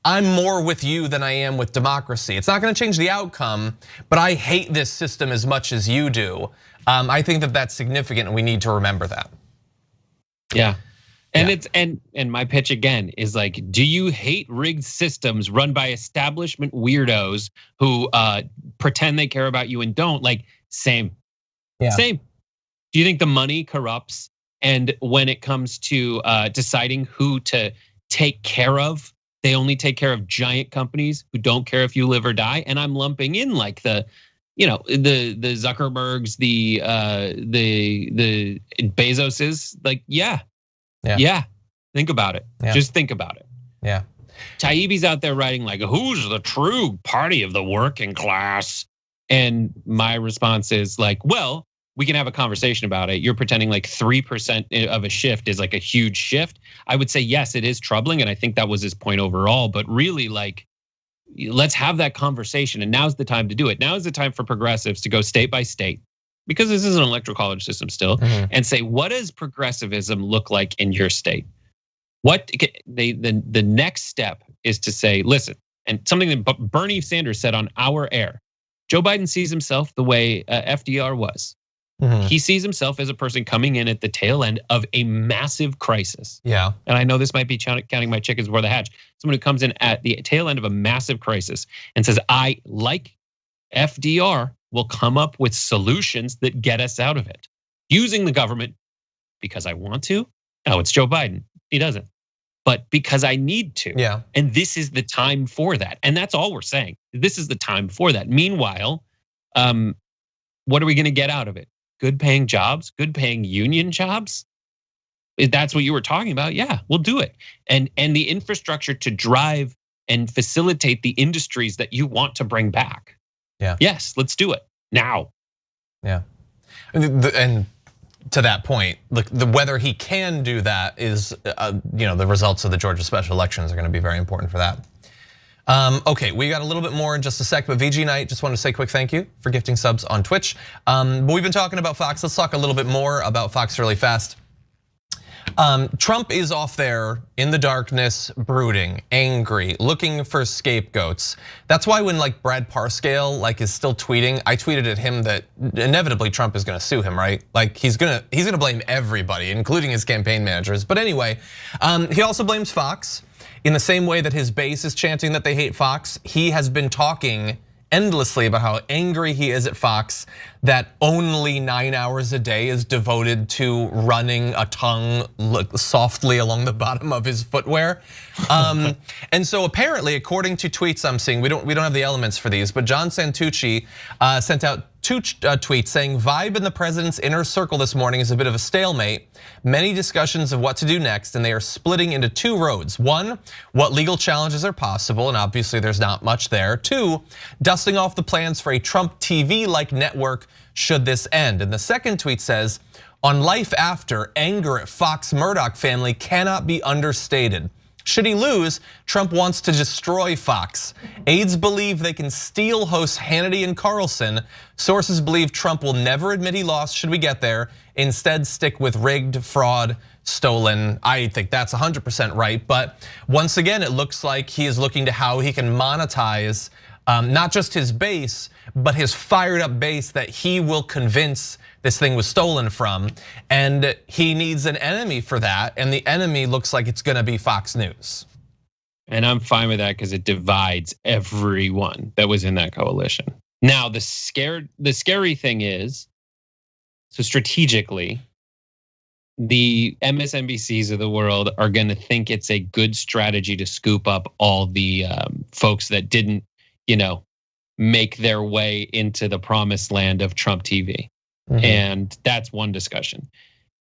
[SPEAKER 1] I'm more with you than I am with democracy. It's not going to change the outcome, but I hate this system as much as you do. I think that that's significant, and we need to remember that.
[SPEAKER 2] Yeah, and my pitch again is like, do you hate rigged systems run by establishment weirdos who pretend they care about you and don't? Like, same. Do you think the money corrupts? And when it comes to deciding who to take care of, they only take care of giant companies who don't care if you live or die. And I'm lumping in like the Zuckerbergs, the Bezoses, like, yeah. Think about it.
[SPEAKER 1] Yeah.
[SPEAKER 2] Just think about it.
[SPEAKER 1] Yeah.
[SPEAKER 2] Taibbi's out there writing like, who's the true party of the working class? And my response is like, well, we can have a conversation about it. You're pretending like 3% of a shift is like a huge shift. I would say, yes, it is troubling. And I think that was his point overall. But really, like, let's have that conversation. And now's the time to do it. Now is the time for progressives to go state by state, because this is an electoral college system still, and say, what does progressivism look like in your state? What the next step is to say, listen, and something that Bernie Sanders said on our air, Joe Biden sees himself the way FDR was. He sees himself as a person coming in at the tail end of a massive crisis.
[SPEAKER 1] Yeah.
[SPEAKER 2] And I know this might be counting my chickens before the hatch. Someone who comes in at the tail end of a massive crisis and says, I, like FDR, will come up with solutions that get us out of it. Using the government because I want to. No, it's Joe Biden. He doesn't. But because I need to.
[SPEAKER 1] Yeah.
[SPEAKER 2] And this is the time for that. And that's all we're saying. This is the time for that. Meanwhile, what are we going to get out of it? Good paying jobs, good paying union jobs. If that's what you were talking about, yeah, we'll do it. And the infrastructure to drive and facilitate the industries that you want to bring back.
[SPEAKER 1] Yeah.
[SPEAKER 2] Yes, let's do it now.
[SPEAKER 1] Yeah. And to that point, look, whether he can do that is, the results of the Georgia special elections are going to be very important for that. Okay, we got a little bit more in just a sec, but VG Knight, just wanted to say a quick thank you for gifting subs on Twitch. But we've been talking about Fox. Let's talk a little bit more about Fox really fast. Trump is off there in the darkness, brooding, angry, looking for scapegoats. That's why when like Brad Parscale is still tweeting, I tweeted at him that inevitably Trump is going to sue him, right? Like he's gonna blame everybody, including his campaign managers. But anyway, he also blames Fox. In the same way that his base is chanting that they hate Fox, he has been talking endlessly about how angry he is at Fox, that only 9 hours a day is devoted to running a tongue softly along the bottom of his footwear. And so apparently, according to tweets I'm seeing, we don't have the elements for these, but John Santucci sent out two tweets saying, vibe in the president's inner circle this morning is a bit of a stalemate. Many discussions of what to do next, and they are splitting into two roads. One, what legal challenges are possible, and obviously there's not much there. Two, dusting off the plans for a Trump TV-like network should this end. And the second tweet says, on life after, anger at Fox Murdoch family cannot be understated. Should he lose, Trump wants to destroy Fox. Aides believe they can steal hosts Hannity and Carlson. Sources believe Trump will never admit he lost should we get there. Instead, stick with rigged, fraud, stolen. I think that's 100% right. But once again, it looks like he is looking to how he can monetize not just his base, but his fired up base that he will convince this thing was stolen from. And he needs an enemy for that. And the enemy looks like it's gonna be Fox News.
[SPEAKER 2] And I'm fine with that because it divides everyone that was in that coalition. Now, the scary thing is, so strategically, the MSNBCs of the world are gonna think it's a good strategy to scoop up all the folks that didn't, make their way into the promised land of Trump TV. And that's one discussion.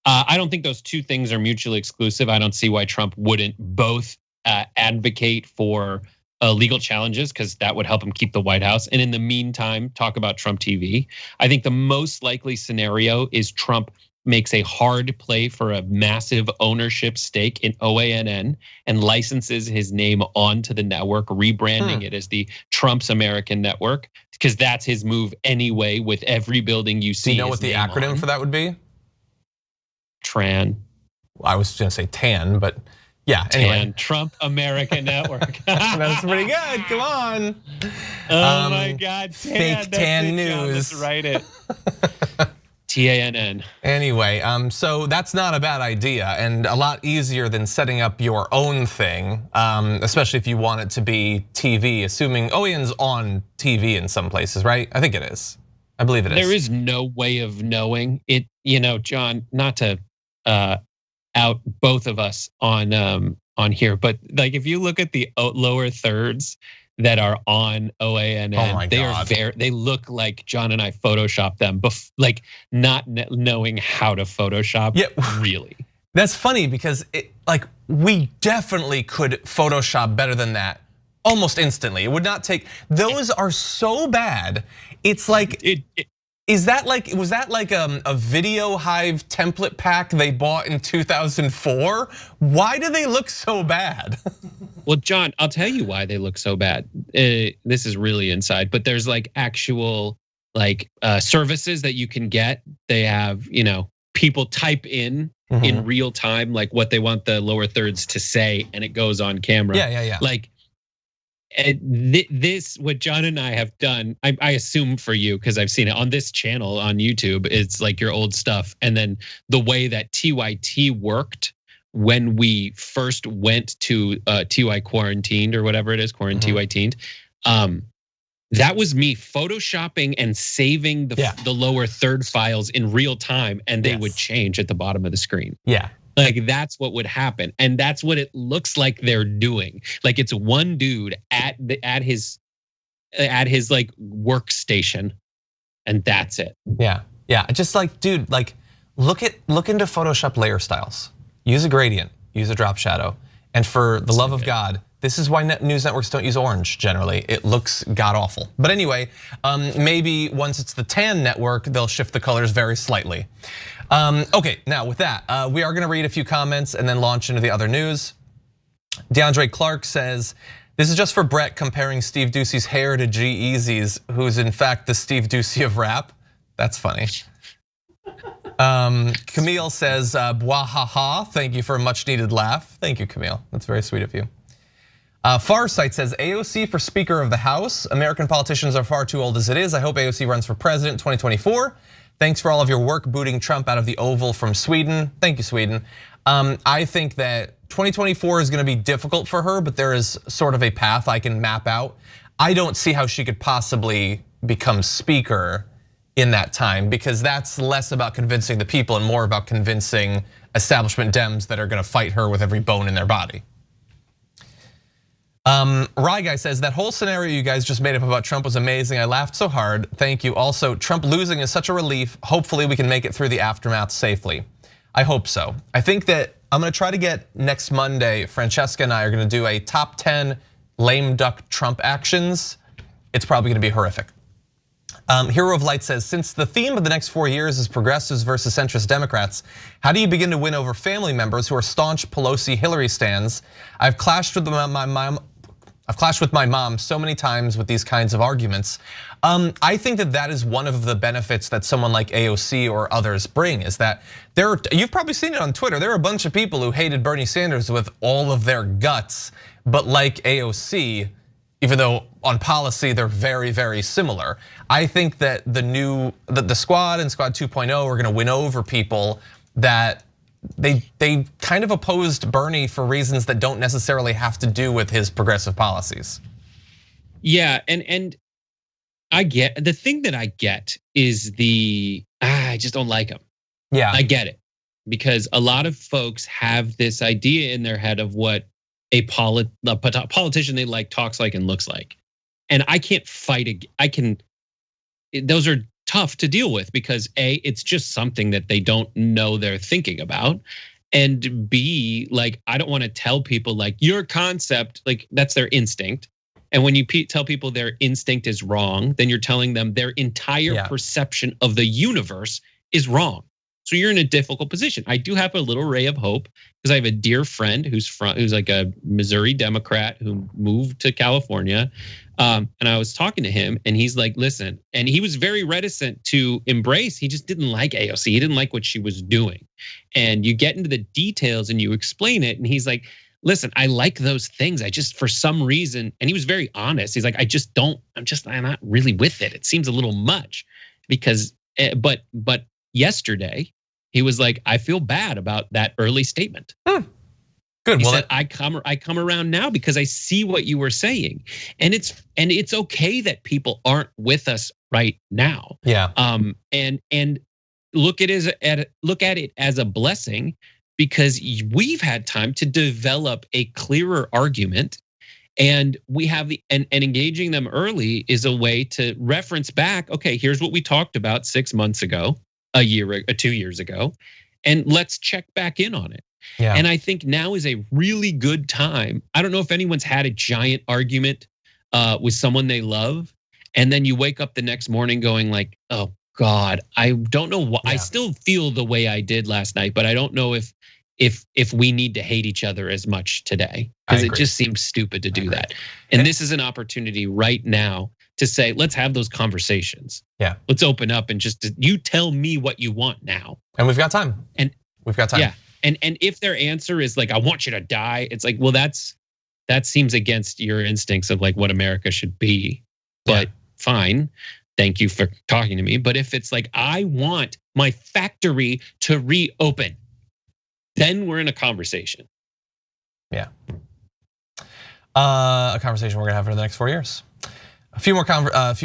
[SPEAKER 2] I don't think those two things are mutually exclusive. I don't see why Trump wouldn't both advocate for legal challenges, because that would help him keep the White House. And in the meantime, talk about Trump TV. I think the most likely scenario is Trump makes a hard play for a massive ownership stake in OANN and licenses his name onto the network, rebranding it as the Trump's American Network, because that's his move anyway with every building you see.
[SPEAKER 1] Do you know what the acronym for that would be?
[SPEAKER 2] TRAN.
[SPEAKER 1] I was gonna say TAN, but yeah, anyway.
[SPEAKER 2] TAN, Trump American Network.
[SPEAKER 1] That's pretty good, come on.
[SPEAKER 2] Oh my God, TAN,
[SPEAKER 1] fake TAN news.
[SPEAKER 2] John, let's write it. TANN.
[SPEAKER 1] Anyway, so that's not a bad idea and a lot easier than setting up your own thing, especially if you want it to be TV, assuming OAN's on TV in some places, right? I think it is. I believe it is.
[SPEAKER 2] There is no way of knowing it, John, not to out both of us on here, but like if you look at the lower thirds that are on OANN, they look like John and I photoshopped them, like not knowing how to Photoshop.
[SPEAKER 1] Yeah,
[SPEAKER 2] really.
[SPEAKER 1] That's funny because we definitely could Photoshop better than that almost instantly. It would not take. Those are so bad. It's like was that like a Video Hive template pack they bought in 2004? Why do they look so bad?
[SPEAKER 2] Well, John, I'll tell you why they look so bad. This is really inside, but there's like actual like services that you can get. They have, people type in real time like what they want the lower thirds to say, and it goes on camera.
[SPEAKER 1] Yeah.
[SPEAKER 2] Like this, what John and I have done, I assume for you, because I've seen it on this channel on YouTube, it's like your old stuff. And then the way that TYT worked when we first went to TY quarantined or whatever it is, TYT, that was me photoshopping and saving the lower third files in real time, and they would change at the bottom of the screen.
[SPEAKER 1] Yeah.
[SPEAKER 2] Like that's what would happen, and that's what it looks like they're doing. Like it's one dude at his like workstation, and that's it.
[SPEAKER 1] Yeah. Just like, dude, like look into Photoshop layer styles. Use a gradient. Use a drop shadow. And for the love of God, this is why news networks don't use orange generally. It looks god awful. But anyway, maybe once it's the tan network, they'll shift the colors very slightly. Okay, now with that, we are gonna read a few comments and then launch into the other news. DeAndre Clark says, this is just for Brett comparing Steve Ducey's hair to G-Eazy's, who's in fact the Steve Ducey of rap. That's funny. Camille says, bwahaha, thank you for a much needed laugh. Thank you, Camille, that's very sweet of you. Farsight says, AOC for Speaker of the House. American politicians are far too old as it is. I hope AOC runs for president in 2024. Thanks for all of your work booting Trump out of the Oval from Sweden. Thank you, Sweden. I think that 2024 is gonna be difficult for her, but there is sort of a path I can map out. I don't see how she could possibly become speaker in that time, because that's less about convincing the people and more about convincing establishment Dems that are gonna fight her with every bone in their body. Rye Guy says, that whole scenario you guys just made up about Trump was amazing. I laughed so hard, thank you. Also, Trump losing is such a relief. Hopefully we can make it through the aftermath safely. I hope so. I think that I'm gonna try to get next Monday, Francesca and I are gonna do a top 10 lame duck Trump actions. It's probably gonna be horrific. Hero of Light says, since the theme of the next 4 years is progressives versus centrist Democrats, how do you begin to win over family members who are staunch Pelosi-Hillary stans? I've clashed with my mom so many times with these kinds of arguments. I think that is one of the benefits that someone like AOC or others bring, is that you've probably seen it on Twitter, there are a bunch of people who hated Bernie Sanders with all of their guts, but like AOC, even though on policy they're very, very similar. I think that the squad and squad 2.0 are gonna win over people that they kind of opposed Bernie for reasons that don't necessarily have to do with his progressive policies.
[SPEAKER 2] Yeah, and I get, the thing that I get is I just don't like him.
[SPEAKER 1] Yeah.
[SPEAKER 2] I get it. Because a lot of folks have this idea in their head of what a politician they like talks like and looks like. And I can't fight, those are tough to deal with, because A, it's just something that they don't know they're thinking about. And B, like, I don't want to tell people like your concept, like that's their instinct. And when you tell people their instinct is wrong, then you're telling them their entire perception of the universe is wrong. So you're in a difficult position. I do have a little ray of hope, because I have a dear friend who's like a Missouri Democrat who moved to California. And I was talking to him and he's like, listen, and he was very reticent to embrace, he just didn't like AOC. He didn't like what she was doing. And you get into the details and you explain it. And he's like, listen, I like those things. I just, for some reason, and he was very honest. He's like, I'm not really with it. It seems a little much, because, but yesterday he was like, I feel bad about that early statement.
[SPEAKER 1] Good.
[SPEAKER 2] He said, I come around now because I see what you were saying, and it's okay that people aren't with us right now.
[SPEAKER 1] Yeah.
[SPEAKER 2] And look at it as a blessing, because we've had time to develop a clearer argument, and we have and engaging them early is a way to reference back. Okay, here's what we talked about 6 months ago, 2 years ago, and let's check back in on it.
[SPEAKER 1] Yeah.
[SPEAKER 2] And I think now is a really good time. I don't know if anyone's had a giant argument with someone they love, and then you wake up the next morning going like, oh God, I don't know what.
[SPEAKER 1] Yeah.
[SPEAKER 2] I still feel the way I did last night, but I don't know if we need to hate each other as much today, because it just seems stupid to do that. And this is an opportunity right now to say, let's have those conversations.
[SPEAKER 1] Yeah.
[SPEAKER 2] Let's open up and just, you tell me what you want now.
[SPEAKER 1] And we've got time.
[SPEAKER 2] And
[SPEAKER 1] we've got time.
[SPEAKER 2] Yeah. And if their answer is like, I want you to die, it's like, well, that seems against your instincts of like what America should be. But fine. Thank you for talking to me. But if it's like, I want my factory to reopen, then we're in a conversation.
[SPEAKER 1] Yeah. A conversation we're gonna have for the next 4 years. A few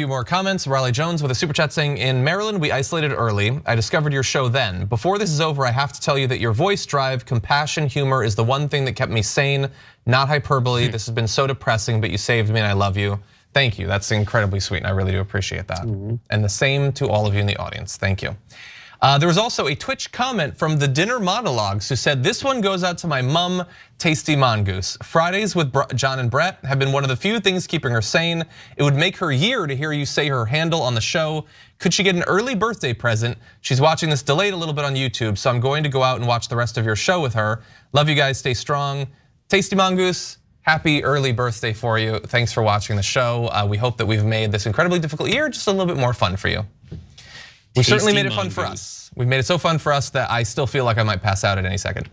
[SPEAKER 1] more comments. Raleigh Jones with a super chat saying, in Maryland, we isolated early. I discovered your show then. Before this is over, I have to tell you that your voice, drive, compassion, humor is the one thing that kept me sane, not hyperbole. This has been so depressing, but you saved me and I love you. Thank you, that's incredibly sweet and I really do appreciate that. And the same to all of you in the audience, thank you. There was also a Twitch comment from the Dinner Monologues who said, this one goes out to my mom, Tasty Mongoose. Fridays with John and Brett have been one of the few things keeping her sane. It would make her year to hear you say her handle on the show. Could she get an early birthday present? She's watching this delayed a little bit on YouTube, so I'm going to go out and watch the rest of your show with her. Love you guys, stay strong. Tasty Mongoose, happy early birthday for you. Thanks for watching the show. We hope that we've made this incredibly difficult year just a little bit more fun for you. We certainly made it fun for us. We've made it so fun for us that I still feel like I might pass out at any second.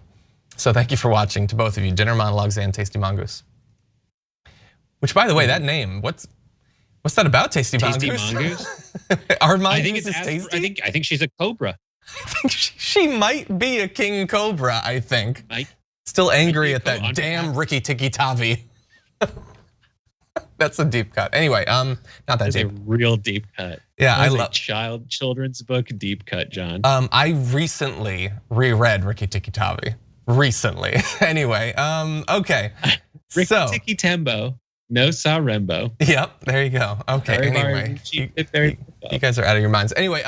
[SPEAKER 1] So thank you for watching, to both of you, Dinner Monologues and Tasty Mongoose. Which, by the way, that name, what's that about, Tasty Mongoose? Our mongoose is tasty?
[SPEAKER 2] I think she's a cobra.
[SPEAKER 1] I think she might be a king cobra, I think. Still angry at that damn Ricky Tikki Tavi. That's a deep cut. Anyway, not that
[SPEAKER 2] That's
[SPEAKER 1] deep.
[SPEAKER 2] a real deep cut.
[SPEAKER 1] Yeah, I
[SPEAKER 2] love children's book deep cut, John.
[SPEAKER 1] I recently reread Ricky Tikki Tavi. Recently, anyway. Okay.
[SPEAKER 2] Ricky Tikki Tembo, no Sa Rembo.
[SPEAKER 1] Yep, there you go. Okay. Anyway, you guys are out of your minds. Anyway,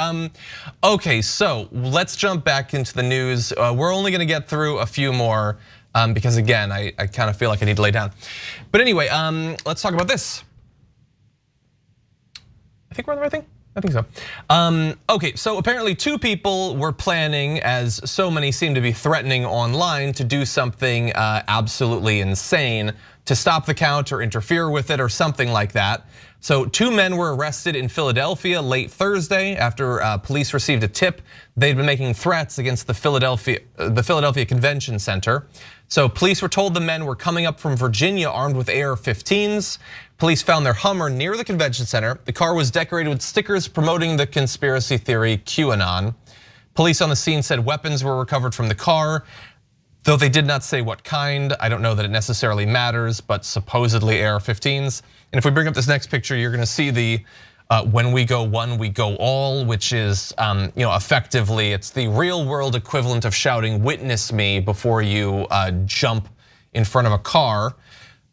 [SPEAKER 1] okay. So let's jump back into the news. We're only going to get through a few more. Because again, I kind of feel like I need to lay down. But anyway, let's talk about this. I think we're on the right thing. I think so. Okay, so apparently 2 people were planning, as so many seem to be threatening online, to do something absolutely insane to stop the count or interfere with it or something like that. So 2 men were arrested in Philadelphia late Thursday after police received a tip they'd been making threats against the Philadelphia Convention Center. So police were told the men were coming up from Virginia armed with AR-15s. Police found their Hummer near the convention center. The car was decorated with stickers promoting the conspiracy theory QAnon. Police on the scene said weapons were recovered from the car, though they did not say what kind. I don't know that it necessarily matters, but supposedly AR-15s. And if we bring up this next picture, you're gonna see the when we go one, we go all, which is effectively, it's the real world equivalent of shouting, witness me, before you jump in front of a car.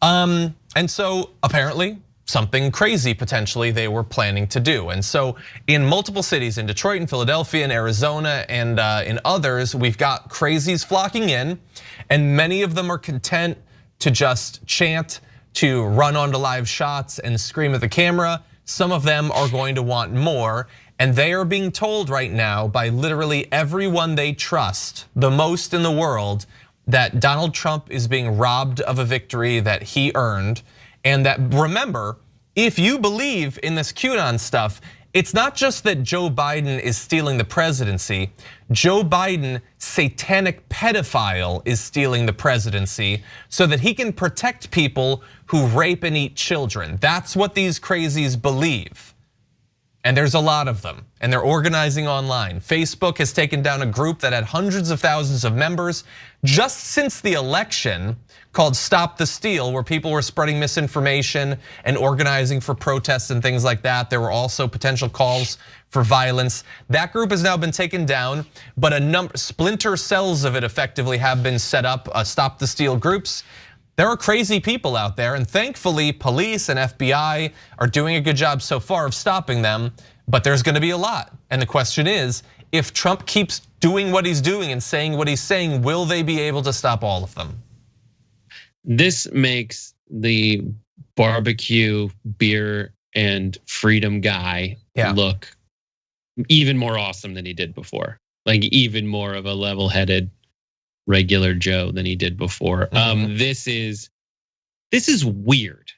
[SPEAKER 1] And so apparently something crazy potentially they were planning to do. And so in multiple cities, in Detroit and Philadelphia and Arizona and in others, we've got crazies flocking in, and many of them are content to just chant, to run onto live shots and scream at the camera. Some of them are going to want more, and they are being told right now by literally everyone they trust the most in the world that Donald Trump is being robbed of a victory that he earned. And that, remember, if you believe in this QAnon stuff, it's not just that Joe Biden is stealing the presidency. Joe Biden, satanic pedophile, is stealing the presidency so that he can protect people who rape and eat children. That's what these crazies believe. And there's a lot of them, and they're organizing online. Facebook has taken down a group that had hundreds of thousands of members just since the election, called Stop the Steal, where people were spreading misinformation and organizing for protests and things like that. There were also potential calls for violence. That group has now been taken down, but splinter cells of it effectively have been set up, Stop the Steal groups. There are crazy people out there, and thankfully police and FBI are doing a good job so far of stopping them, but there's gonna be a lot. And the question is, if Trump keeps doing what he's doing and saying what he's saying, will they be able to stop all of them?
[SPEAKER 2] This makes the barbecue, beer, and freedom guy look even more awesome than he did before. Like even more of a level-headed regular Joe than he did before. This is weird,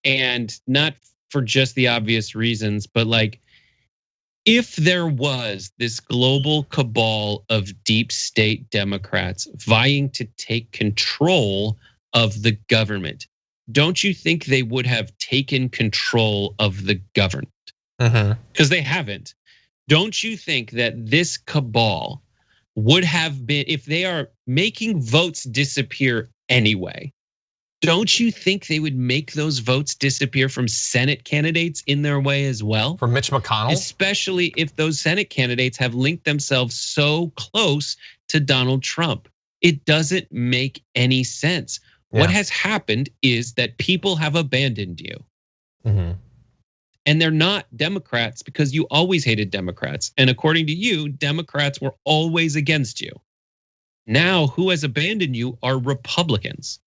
[SPEAKER 2] and not for just the obvious reasons, but like if there was this global cabal of deep state Democrats vying to take control of the government, don't you think they would have taken control of the government? Because they haven't. Don't you think that this cabal would have been, if they are making votes disappear anyway, don't you think they would make those votes disappear from Senate candidates in their way as well?
[SPEAKER 1] For Mitch McConnell?
[SPEAKER 2] Especially if those Senate candidates have linked themselves so close to Donald Trump. It doesn't make any sense. What has happened is that people have abandoned you. And they're not Democrats because you always hated Democrats. And according to you, Democrats were always against you. Now, who has abandoned you are Republicans.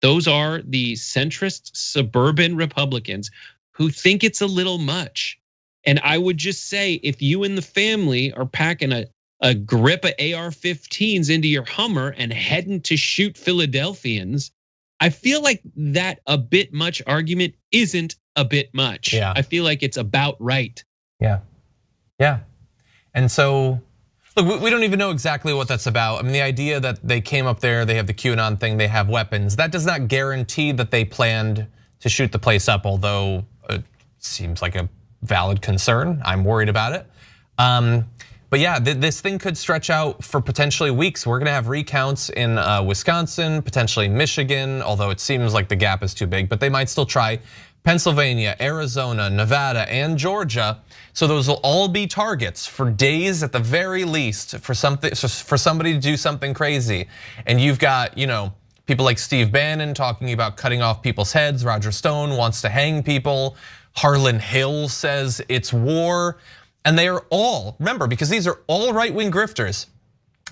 [SPEAKER 2] Those are the centrist suburban Republicans who think it's a little much. And I would just say, if you and the family are packing a grip of AR-15s into your Hummer and heading to shoot Philadelphians, I feel like that a bit much argument isn't a bit much. I feel like it's about right.
[SPEAKER 1] Yeah. And so, look, we don't even know exactly what that's about. I mean, the idea that they came up there, they have the QAnon thing, they have weapons, that does not guarantee that they planned to shoot the place up, although it seems like a valid concern. I'm worried about it. But yeah, this thing could stretch out for potentially weeks. We're gonna have recounts in Wisconsin, potentially Michigan, although it seems like the gap is too big, but they might still try. Pennsylvania, Arizona, Nevada, and Georgia. So those will all be targets for days at the very least for somebody to do something crazy. And you've got, people like Steve Bannon talking about cutting off people's heads. Roger Stone wants to hang people. Harlan Hill says it's war. And they are all, remember, because these are all right-wing grifters,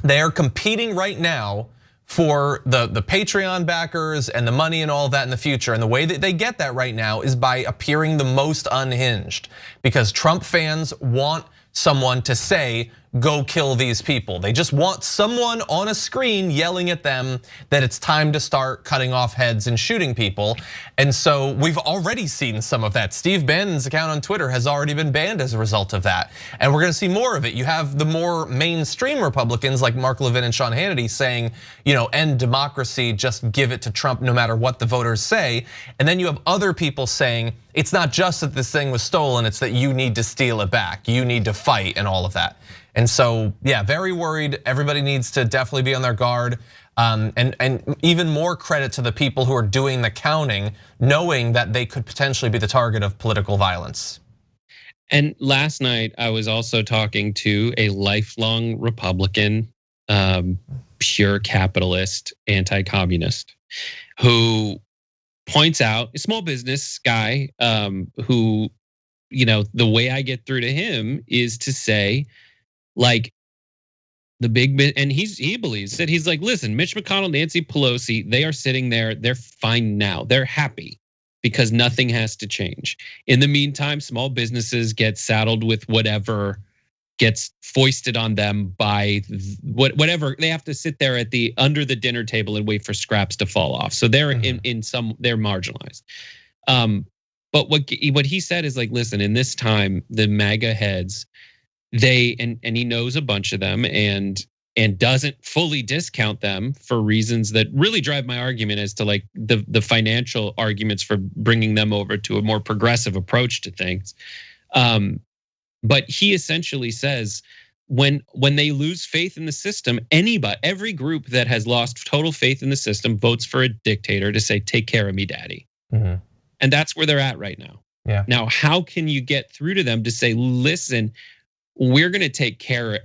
[SPEAKER 1] they are competing right now for the Patreon backers and the money and all of that in the future. And the way that they get that right now is by appearing the most unhinged, because Trump fans want someone to say, go kill these people. They just want someone on a screen yelling at them that it's time to start cutting off heads and shooting people. And so we've already seen some of that. Steve Bannon's account on Twitter has already been banned as a result of that. And we're gonna see more of it. You have the more mainstream Republicans like Mark Levin and Sean Hannity saying, end democracy, just give it to Trump no matter what the voters say. And then you have other people saying, it's not just that this thing was stolen, it's that you need to steal it back. You need to fight and all of that. And so, yeah, very worried. Everybody needs to definitely be on their guard. And even more credit to the people who are doing the counting, knowing that they could potentially be the target of political violence.
[SPEAKER 2] And last night, I was also talking to a lifelong Republican, pure capitalist, anti-communist, who points out, a small business guy who, the way I get through to him is to say, like, the big, and he believes that he's like, listen, Mitch McConnell, Nancy Pelosi, they are sitting there, they're fine now, they're happy because nothing has to change. In the meantime, small businesses get saddled with whatever gets foisted on them by whatever. They have to sit there at under the dinner table and wait for scraps to fall off. So they're they're marginalized. But what he said is like, listen, in this time, the MAGA heads, and he knows a bunch of them and doesn't fully discount them for reasons that really drive my argument as to like the financial arguments for bringing them over to a more progressive approach to things. But he essentially says when they lose faith in the system, every group that has lost total faith in the system votes for a dictator to say, take care of me, daddy. And that's where they're at right now. Now, how can you get through to them to say, listen, we're gonna take care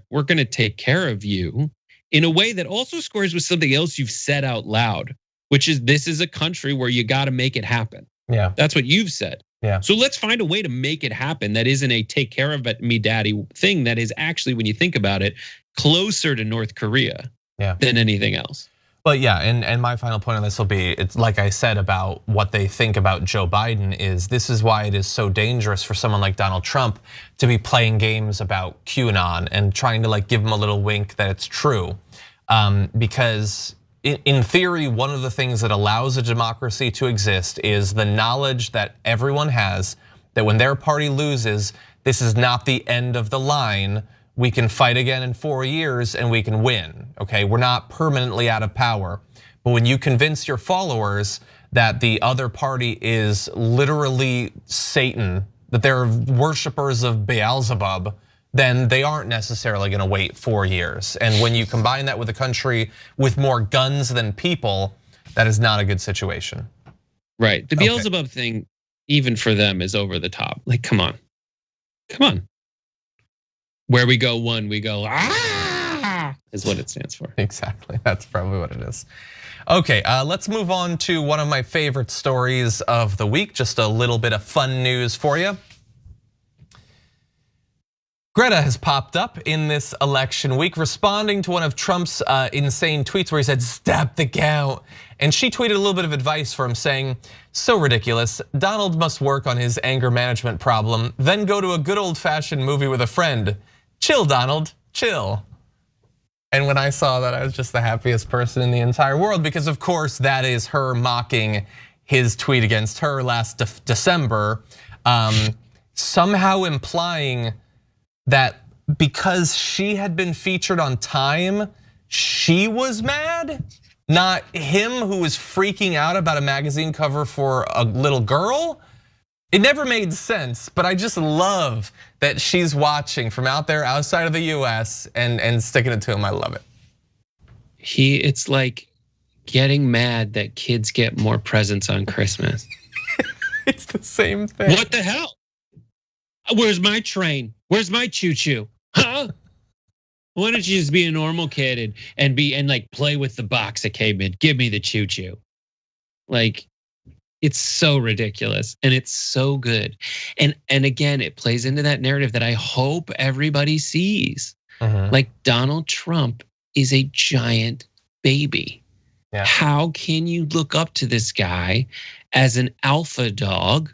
[SPEAKER 2] of you in a way that also scores with something else you've said out loud, which is this is a country where you gotta make it happen. That's what you've said. So let's find a way to make it happen that isn't a take care of me daddy thing, that is actually, when you think about it, closer to North Korea than anything else.
[SPEAKER 1] But yeah, and my final point on this will be, it's like I said about what they think about Joe Biden is this is why it is so dangerous for someone like Donald Trump to be playing games about QAnon and trying to like give him a little wink that it's true. Because in theory, one of the things that allows a democracy to exist is the knowledge that everyone has that when their party loses, this is not the end of the line. We can fight again in 4 years and we can win, okay? We're not permanently out of power. But when you convince your followers that the other party is literally Satan, that they're worshipers of Beelzebub, then they aren't necessarily gonna wait 4 years. And when you combine that with a country with more guns than people, that is not a good situation.
[SPEAKER 2] Right, the Beelzebub thing, even for them, is over the top. Like, come on, come on. Where we go one, we go is what it stands for.
[SPEAKER 1] Exactly, that's probably what it is. Okay, let's move on to one of my favorite stories of the week. Just a little bit of fun news for you. Greta has popped up in this election week responding to one of Trump's insane tweets where he said, "Stop the count." And she tweeted a little bit of advice for him saying, "So ridiculous, Donald must work on his anger management problem, then go to a good old fashioned movie with a friend. Chill, Donald, chill." And when I saw that, I was just the happiest person in the entire world because of course that is her mocking his tweet against her last December, somehow implying that because she had been featured on Time, she was mad, not him who was freaking out about a magazine cover for a little girl. It never made sense, but I just love that she's watching from out there outside of the US and sticking it to him. I love it.
[SPEAKER 2] It's like getting mad that kids get more presents on Christmas.
[SPEAKER 1] It's the same thing.
[SPEAKER 2] What the hell? Where's my train? Where's my choo-choo? Huh? Why don't you just be a normal kid and like play with the box that came in? Give me the choo-choo. Like, it's so ridiculous and it's so good. And again, it plays into that narrative that I hope everybody sees. Like Donald Trump is a giant baby.
[SPEAKER 1] Yeah.
[SPEAKER 2] How can you look up to this guy as an alpha dog?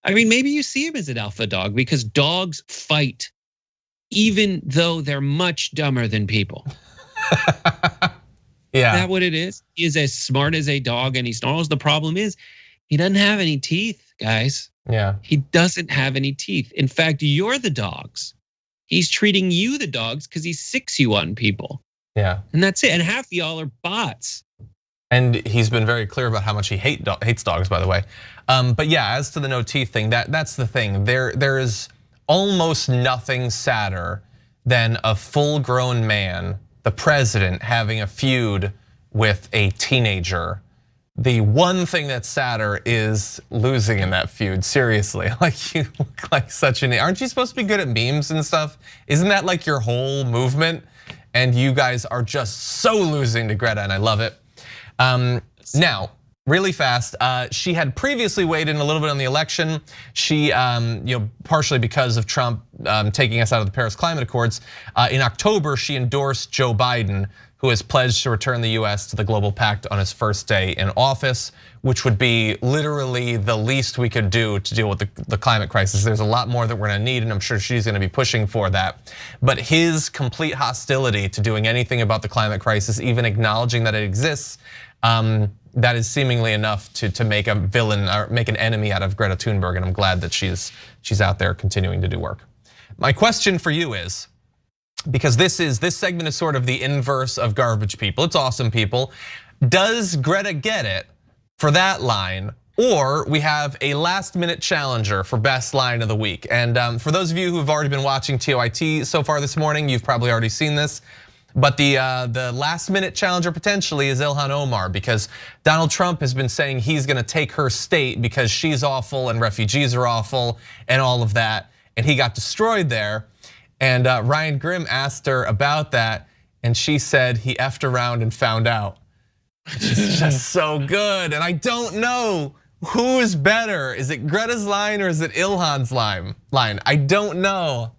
[SPEAKER 2] I mean, maybe you see him as an alpha dog because dogs fight even though they're much dumber than people.
[SPEAKER 1] Yeah.
[SPEAKER 2] Is that what it is? He is as smart as a dog and he snarls. The problem is he doesn't have any teeth, guys.
[SPEAKER 1] Yeah.
[SPEAKER 2] He doesn't have any teeth. In fact, you're the dogs. He's treating you the dogs because he sicks you on people.
[SPEAKER 1] Yeah.
[SPEAKER 2] And that's it. And half y'all are bots.
[SPEAKER 1] And he's been very clear about how much he hates dogs, by the way. But yeah, as to the no teeth thing, that's the thing. There is almost nothing sadder than a full-grown man, the president, having a feud with a teenager. The one thing that's sadder is losing in that feud, seriously. Like you look like such an, aren't you supposed to be good at memes and stuff? Isn't that like your whole movement? And you guys are just so losing to Greta and I love it. Now, really fast, she had previously weighed in a little bit on the election. She, partially because of Trump taking us out of the Paris Climate Accords. In October, she endorsed Joe Biden, who has pledged to return the US to the global pact on his first day in office, which would be literally the least we could do to deal with the climate crisis. There's a lot more that we're gonna need, and I'm sure she's gonna be pushing for that. But his complete hostility to doing anything about the climate crisis, even acknowledging that it exists, that is seemingly enough to make a villain or make an enemy out of Greta Thunberg, and I'm glad that she's out there continuing to do work. My question for you is, because this segment is sort of the inverse of garbage people. It's awesome people. Does Greta get it for that line? Or we have a last minute challenger for best line of the week. And for those of you who have already been watching TOIT so far this morning, you've probably already seen this. But the last minute challenger potentially is Ilhan Omar, because Donald Trump has been saying he's gonna take her state because she's awful and refugees are awful and all of that. And he got destroyed there. And Ryan Grimm asked her about that, and she said he effed around and found out. It's just so good, and I don't know who's better. Is it Greta's line or is it Ilhan's line? I don't know.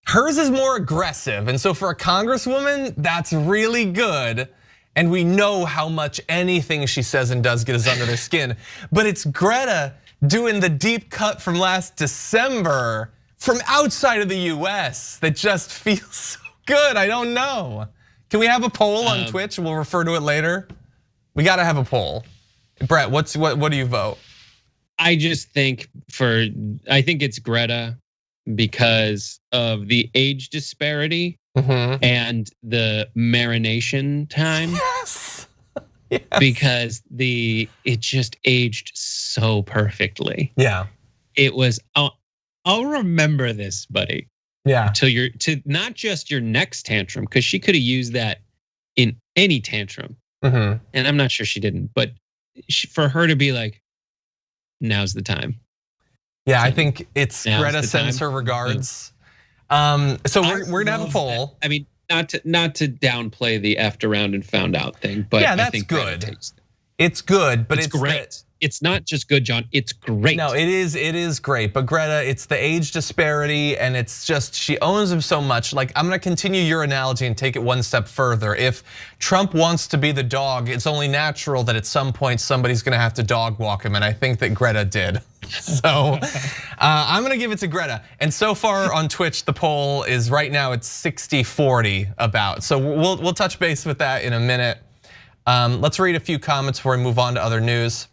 [SPEAKER 1] Hers is more aggressive, and so for a congresswoman, that's really good. And we know how much anything she says and does gets under their skin. But it's Greta doing the deep cut from last December from outside of the US that just feels so good. I don't know. Can we have a poll on Twitch? We'll refer to it later. We gotta have a poll. Brett, what do you vote?
[SPEAKER 2] I just think I think it's Greta because of the age disparity and the marination time.
[SPEAKER 1] Yes.
[SPEAKER 2] Because it just aged so perfectly.
[SPEAKER 1] Yeah.
[SPEAKER 2] It was, I'll remember this, buddy.
[SPEAKER 1] Yeah.
[SPEAKER 2] To not just your next tantrum, because she could have used that in any tantrum. And I'm not sure she didn't, but for her to be like, now's the time.
[SPEAKER 1] Yeah, I think it's Greta sends her regards. So we're gonna have a poll.
[SPEAKER 2] I mean, not to downplay the effed around and found out thing, but
[SPEAKER 1] yeah, that's
[SPEAKER 2] I think
[SPEAKER 1] good. It's good, but it's
[SPEAKER 2] great. It's not just good, John. It's great.
[SPEAKER 1] No, it is great. But Greta, it's the age disparity, and it's just she owns him so much. Like, I'm gonna continue your analogy and take it one step further. If Trump wants to be the dog, it's only natural that at some point somebody's gonna have to dog walk him, and I think that Greta did. So I'm gonna give it to Greta. And so far on Twitch, the poll is right now it's 60-40 about. So we'll touch base with that in a minute. Let's read a few comments before we move on to other news.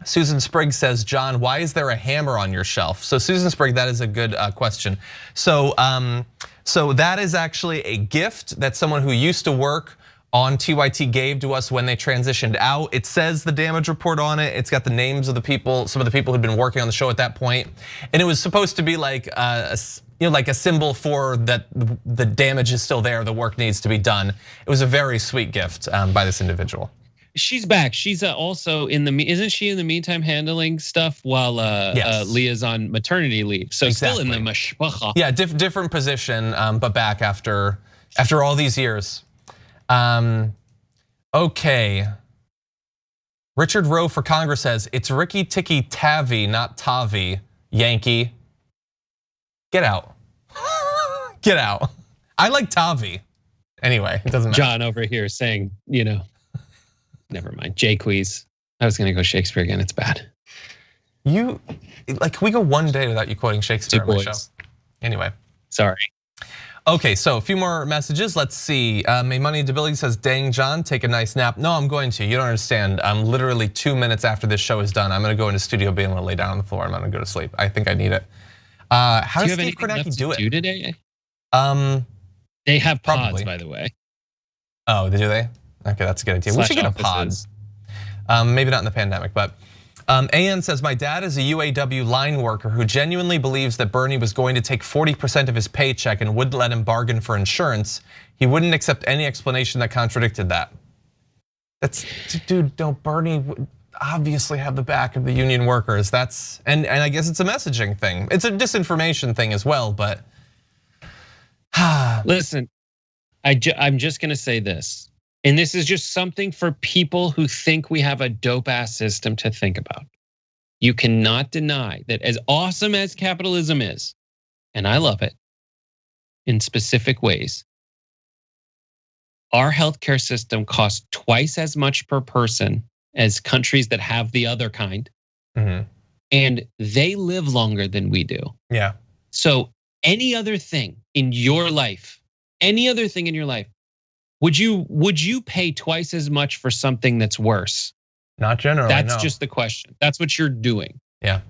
[SPEAKER 1] Susan Sprigg says, John, why is there a hammer on your shelf? So Susan Sprigg, that is a good question. So that is actually a gift that someone who used to work on TYT gave to us when they transitioned out. It says the damage report on it. It's got the names of the people, some of the people who'd been working on the show at that point. And it was supposed to be like like a symbol for that the damage is still there, the work needs to be done. It was a very sweet gift by this individual.
[SPEAKER 2] She's back. She's also isn't she in the meantime handling stuff while Leah's on maternity leave? So exactly. Still in the mashpacha.
[SPEAKER 1] Yeah, different position, but back after all these years. Okay. Richard Rowe for Congress says, it's Ricky Tikki Tavi, not Tavi, Yankee. Get out. Get out. I like Tavi. Anyway, it doesn't matter.
[SPEAKER 2] John over here saying, never mind. Jaques. I was gonna go Shakespeare again. It's bad.
[SPEAKER 1] Can we go one day without you quoting Shakespeare on my show? Anyway.
[SPEAKER 2] Sorry.
[SPEAKER 1] Okay, so a few more messages. Let's see. May Money Debility says, dang, John, take a nice nap. No, I'm going to. You don't understand. I'm literally 2 minutes after this show is done. I'm gonna go into studio B and I'm gonna lay down on the floor. I'm gonna go to sleep. I think I need it. How does Steve Kornacki do it?
[SPEAKER 2] Today? They have pods, by the way.
[SPEAKER 1] Oh, do they? Okay, that's a good idea. We should get a pod. Maybe not in the pandemic, but AN says, my dad is a UAW line worker who genuinely believes that Bernie was going to take 40% of his paycheck and wouldn't let him bargain for insurance. He wouldn't accept any explanation that contradicted that. Dude, no, Bernie would obviously have the back of the union workers. And I guess it's a messaging thing. It's a disinformation thing as well, but.
[SPEAKER 2] Listen, I'm just gonna say this. And this is just something for people who think we have a dope ass system to think about. You cannot deny that as awesome as capitalism is, and I love it in specific ways, our healthcare system costs twice as much per person as countries that have the other kind. And they live longer than we do.
[SPEAKER 1] Yeah.
[SPEAKER 2] So any other thing in your life, would you pay twice as much for something that's worse?
[SPEAKER 1] Not generally.
[SPEAKER 2] That's just the question. That's what you're doing.
[SPEAKER 1] Yeah.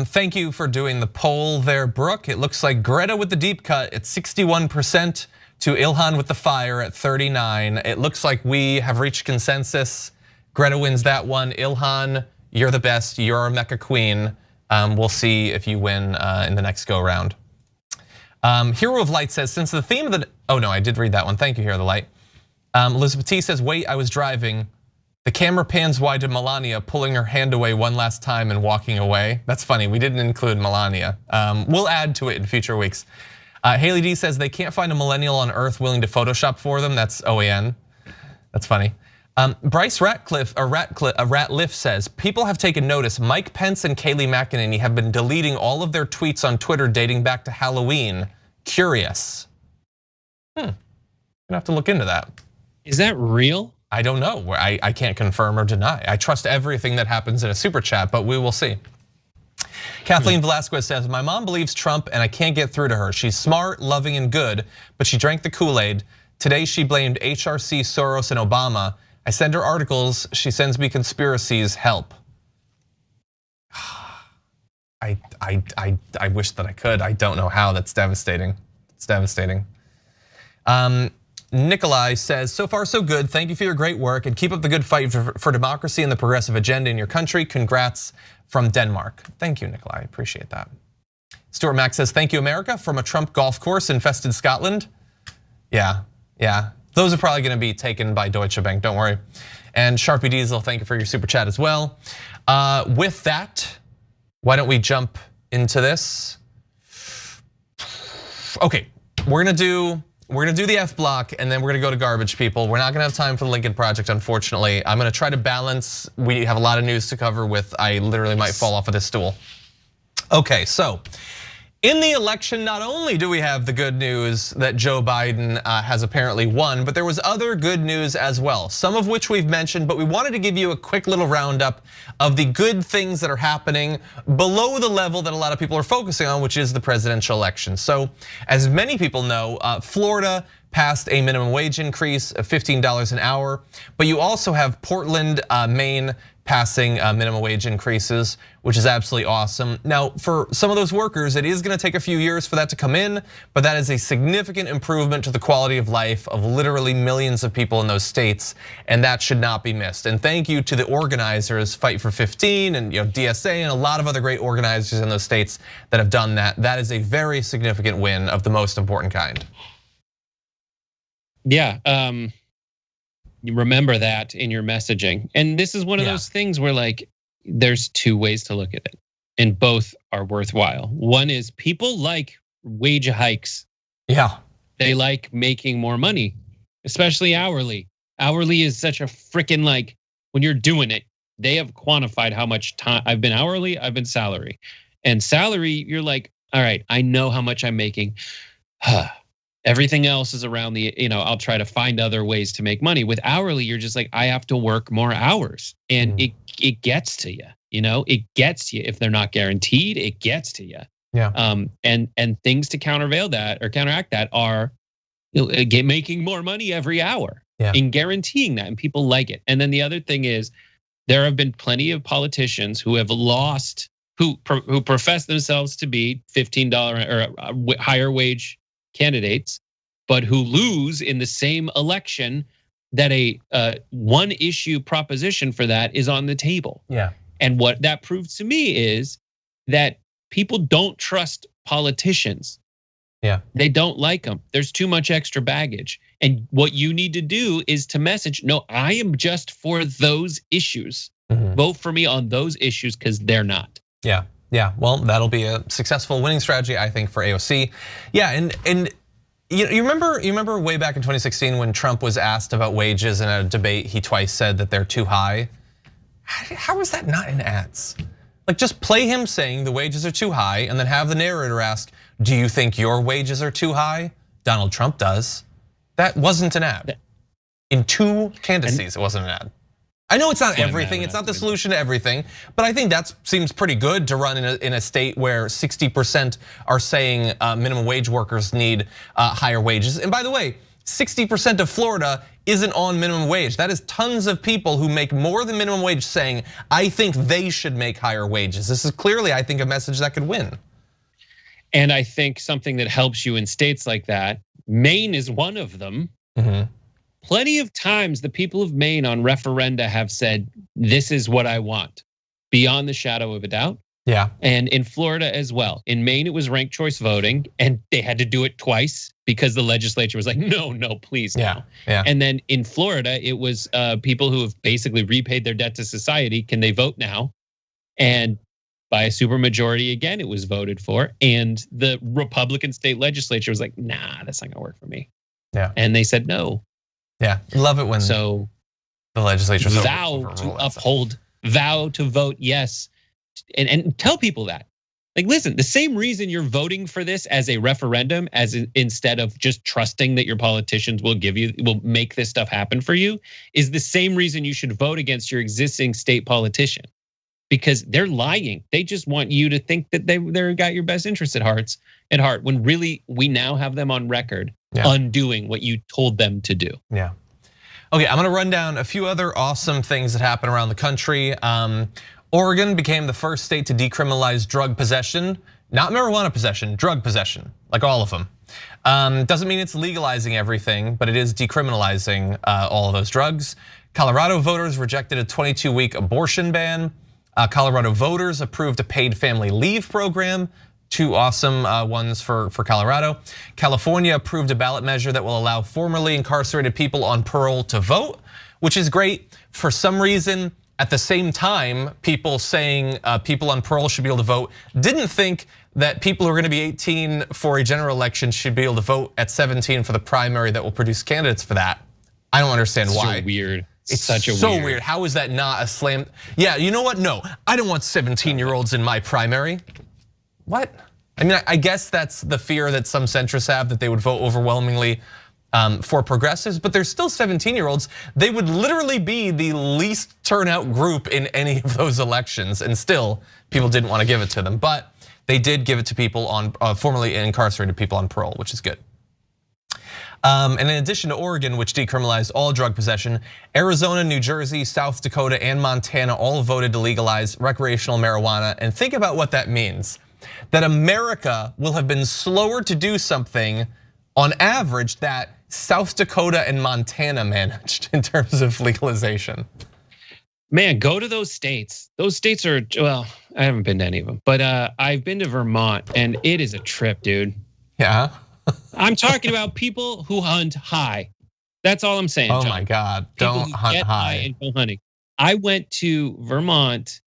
[SPEAKER 1] Thank you for doing the poll there, Brooke. It looks like Greta with the deep cut at 61% to Ilhan with the fire at 39%. It looks like we have reached consensus. Greta wins that one. Ilhan, you're the best. You're our Mecca queen. We'll see if you win in the next go round. Hero of Light says, since the theme of the, oh no, I did read that one. Thank you, Hero of the Light. Elizabeth T says, wait, I was driving. The camera pans wide to Melania pulling her hand away one last time and walking away. That's funny, we didn't include Melania. We'll add to it in future weeks. Haley D says, they can't find a millennial on Earth willing to Photoshop for them. That's OAN, that's funny. Bryce Ratliff says, people have taken notice. Mike Pence and Kayleigh McEnany have been deleting all of their tweets on Twitter dating back to Halloween. Curious. Gonna have to look into that.
[SPEAKER 2] Is that real?
[SPEAKER 1] I don't know. I can't confirm or deny. I trust everything that happens in a super chat, but we will see. Kathleen Velasquez says, my mom believes Trump and I can't get through to her. She's smart, loving, and good, but she drank the Kool-Aid. Today she blamed HRC, Soros, and Obama. I send her articles, she sends me conspiracies, help. I wish that I could. I don't know how. That's devastating. It's devastating. Nikolai says, so far so good. Thank you for your great work and keep up the good fight for democracy and the progressive agenda in your country. Congrats from Denmark. Thank you, Nikolai, I appreciate that. Stuart Mack says, thank you, America, from a Trump golf course infested Scotland. Yeah. Those are probably gonna be taken by Deutsche Bank, don't worry. And Sharpie Diesel, thank you for your super chat as well. With that, why don't we jump into this? Okay, we're gonna do the F block and then we're gonna go to garbage people. We're not gonna have time for the Lincoln Project, unfortunately. I'm gonna try to balance. We have a lot of news to cover with, I literally might fall off of this stool. Okay, so in the election, not only do we have the good news that Joe Biden has apparently won, but there was other good news as well, some of which we've mentioned, but we wanted to give you a quick little roundup of the good things that are happening below the level that a lot of people are focusing on, which is the presidential election. So as many people know, Florida passed a minimum wage increase of $15 an hour, but you also have Portland, Maine, passing minimum wage increases, which is absolutely awesome. Now, for some of those workers, it is gonna take a few years for that to come in, but that is a significant improvement to the quality of life of literally millions of people in those states, and that should not be missed. And thank you to the organizers, Fight for 15 and DSA and a lot of other great organizers in those states that have done that. That is a very significant win of the most important kind.
[SPEAKER 2] Yeah, you remember that in your messaging. And this is one of those things where like, there's two ways to look at it and both are worthwhile. One is people like wage hikes.
[SPEAKER 1] Yeah.
[SPEAKER 2] They like making more money, especially hourly. Hourly is such a freaking like, when you're doing it, they have quantified how much time I've been hourly, I've been salary. And salary, you're like, all right, I know how much I'm making. Everything else is around the, I'll try to find other ways to make money. With hourly, you're just like, I have to work more hours. And it gets to you, it gets to you. If they're not guaranteed, it gets to you.
[SPEAKER 1] Yeah.
[SPEAKER 2] And things to counteract that are making more money every hour and guaranteeing that. And people like it. And then the other thing is, there have been plenty of politicians who have lost, who profess themselves to be $15 or higher wage candidates, but who lose in the same election that a one issue proposition for that is on the table.
[SPEAKER 1] Yeah.
[SPEAKER 2] And what that proves to me is that people don't trust politicians.
[SPEAKER 1] Yeah.
[SPEAKER 2] They don't like them. There's too much extra baggage. And what you need to do is to message, no, I am just for those issues. Vote for me on those issues because they're not.
[SPEAKER 1] Yeah, well, that'll be a successful winning strategy, I think, for AOC. Yeah, and you remember way back in 2016 when Trump was asked about wages in a debate, he twice said that they're too high. How is that not in ads? Like, just play him saying the wages are too high and then have the narrator ask, do you think your wages are too high? Donald Trump does. That wasn't an ad. In two candidacies, it wasn't an ad. I know it's not everything, it's not the solution to everything, but I think that seems pretty good to run in a state where 60% are saying minimum wage workers need higher wages. And by the way, 60% of Florida isn't on minimum wage. That is tons of people who make more than minimum wage saying, I think they should make higher wages. This is clearly, I think, a message that could win.
[SPEAKER 2] And I think something that helps you in states like that, Maine is one of them. Plenty of times the people of Maine on referenda have said, this is what I want, beyond the shadow of a doubt.
[SPEAKER 1] Yeah.
[SPEAKER 2] And in Florida as well. In Maine, it was ranked choice voting, and they had to do it twice because the legislature was like, no, please, no.
[SPEAKER 1] Yeah.
[SPEAKER 2] And then in Florida, it was people who have basically repaid their debt to society. Can they vote now? And by a supermajority, again, it was voted for. And the Republican state legislature was like, nah, that's not gonna work for me.
[SPEAKER 1] Yeah.
[SPEAKER 2] And they said no.
[SPEAKER 1] Yeah, love it when The legislature
[SPEAKER 2] vow to uphold, vow to vote yes, and tell people that. Like, listen, the same reason you're voting for this as a referendum, instead of just trusting that your politicians will make this stuff happen for you, is the same reason you should vote against your existing state politician, because they're lying. They just want you to think that they're got your best interests at heart, when really we now have them on record undoing what you told them to do.
[SPEAKER 1] Yeah. Okay, I'm gonna run down a few other awesome things that happen around the country. Oregon became the first state to decriminalize drug possession, not marijuana possession, drug possession, like all of them. Doesn't mean it's legalizing everything, but it is decriminalizing all of those drugs. Colorado voters rejected a 22-week abortion ban. Colorado voters approved a paid family leave program. Two awesome ones for Colorado. California approved a ballot measure that will allow formerly incarcerated people on parole to vote, which is great. For some reason, at the same time, people saying people on parole should be able to vote didn't think that people who are gonna be 18 for a general election should be able to vote at 17 for the primary that will produce candidates for that. I don't understand why.
[SPEAKER 2] So weird.
[SPEAKER 1] It's so weird. How is that not a slam? Yeah, you know what? No, I don't want 17-year-olds in my primary. What? I mean, I guess that's the fear that some centrists have, that they would vote overwhelmingly for progressives, but there's still 17-year-olds. They would literally be the least turnout group in any of those elections, and still people didn't want to give it to them. But they did give it to people on formerly incarcerated people on parole, which is good. And in addition to Oregon, which decriminalized all drug possession, Arizona, New Jersey, South Dakota, and Montana all voted to legalize recreational marijuana. And think about what that means. That America will have been slower to do something on average that South Dakota and Montana managed in terms of legalization.
[SPEAKER 2] Man, go to those states. Those states are, well, I haven't been to any of them, but I've been to Vermont, and it is a trip, dude.
[SPEAKER 1] Yeah.
[SPEAKER 2] I'm talking about people who hunt high. That's all I'm saying,
[SPEAKER 1] Oh
[SPEAKER 2] John.
[SPEAKER 1] my God,
[SPEAKER 2] People
[SPEAKER 1] don't
[SPEAKER 2] who
[SPEAKER 1] hunt
[SPEAKER 2] get
[SPEAKER 1] high.
[SPEAKER 2] and go hunting. I went to Vermont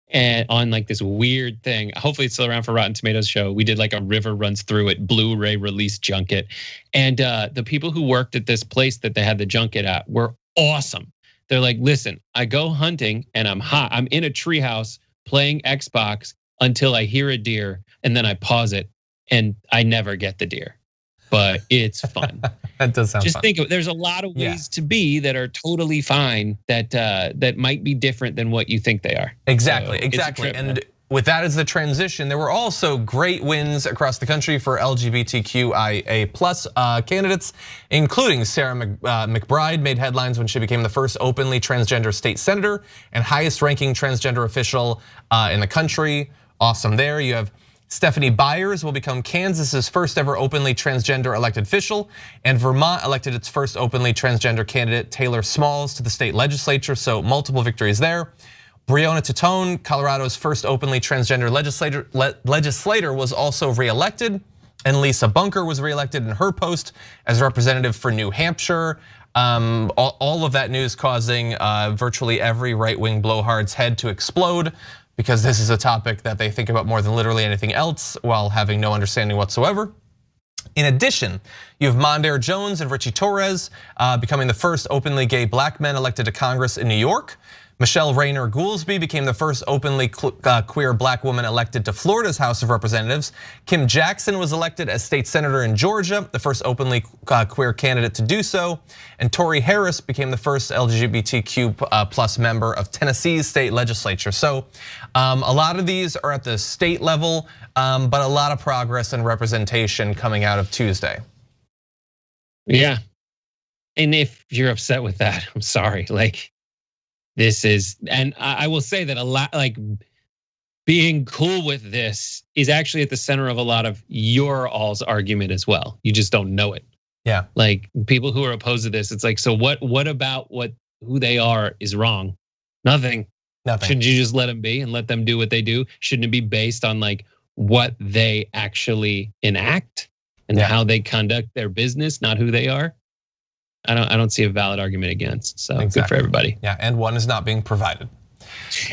[SPEAKER 2] and on like this weird thing. Hopefully it's still around for Rotten Tomatoes show. We did like a river runs through it Blu-ray release junket. And the people who worked at this place that they had the junket at were awesome. They're like, listen, I go hunting and I'm hot. I'm in a treehouse playing Xbox until I hear a deer, and then I pause it and I never get the deer. But it's fun.
[SPEAKER 1] That does sound
[SPEAKER 2] Just
[SPEAKER 1] fun.
[SPEAKER 2] think of it. There's a lot of ways to be that are totally fine, that might be different than what you think they are.
[SPEAKER 1] Exactly,
[SPEAKER 2] So
[SPEAKER 1] exactly.
[SPEAKER 2] trip,
[SPEAKER 1] And
[SPEAKER 2] man.
[SPEAKER 1] with that as the transition, there were also great wins across the country for LGBTQIA plus candidates, including Sarah McBride made headlines when she became the first openly transgender state senator and highest ranking transgender official in the country. Awesome there. You have Stephanie Byers will become Kansas's first ever openly transgender elected official, and Vermont elected its first openly transgender candidate, Taylor Smalls, to the state legislature, so multiple victories there. Breonna Tattone, Colorado's first openly transgender legislator, was also reelected, and Lisa Bunker was reelected in her post as representative for New Hampshire. All of that news causing virtually every right-wing blowhard's head to explode, because this is a topic that they think about more than literally anything else while having no understanding whatsoever. In addition, you have Mondaire Jones and Richie Torres becoming the first openly gay black men elected to Congress in New York. Michelle Rayner Goolsbee became the first openly queer black woman elected to Florida's House of Representatives. Kim Jackson was elected as state senator in Georgia, the first openly queer candidate to do so. And Tory Harris became the first LGBTQ plus member of Tennessee's state legislature. So a lot of these are at the state level, but a lot of progress and representation coming out of Tuesday.
[SPEAKER 2] Yeah, and if you're upset with that, I'm sorry. Like, this is, and I will say that a lot, like being cool with this is actually at the center of a lot of your all's argument as well. You just don't know it.
[SPEAKER 1] Yeah.
[SPEAKER 2] Like people who are opposed to this, it's like, so what about who they are is wrong? Nothing. Shouldn't you just let them be and let them do what they do? Shouldn't it be based on like what they actually enact and how they conduct their business, not who they are? I don't see a valid argument against. So Good for everybody.
[SPEAKER 1] Yeah, and one is not being provided.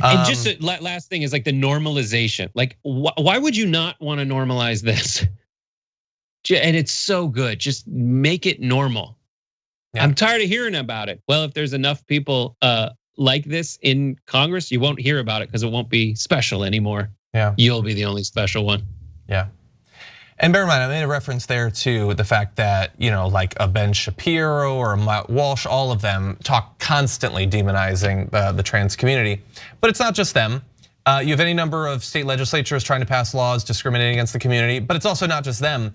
[SPEAKER 2] And just the last thing is like the normalization. Like, why would you not want to normalize this? And it's so good. Just make it normal.
[SPEAKER 1] Yeah.
[SPEAKER 2] I'm tired of hearing about it. Well, if there's enough people like this in Congress, you won't hear about it because it won't be special anymore.
[SPEAKER 1] Yeah.
[SPEAKER 2] You'll be the only special one.
[SPEAKER 1] Yeah. And bear in mind, I made a reference there to the fact that, like a Ben Shapiro or a Matt Walsh, all of them talk constantly demonizing the trans community. But it's not just them. You have any number of state legislatures trying to pass laws discriminating against the community, but it's also not just them.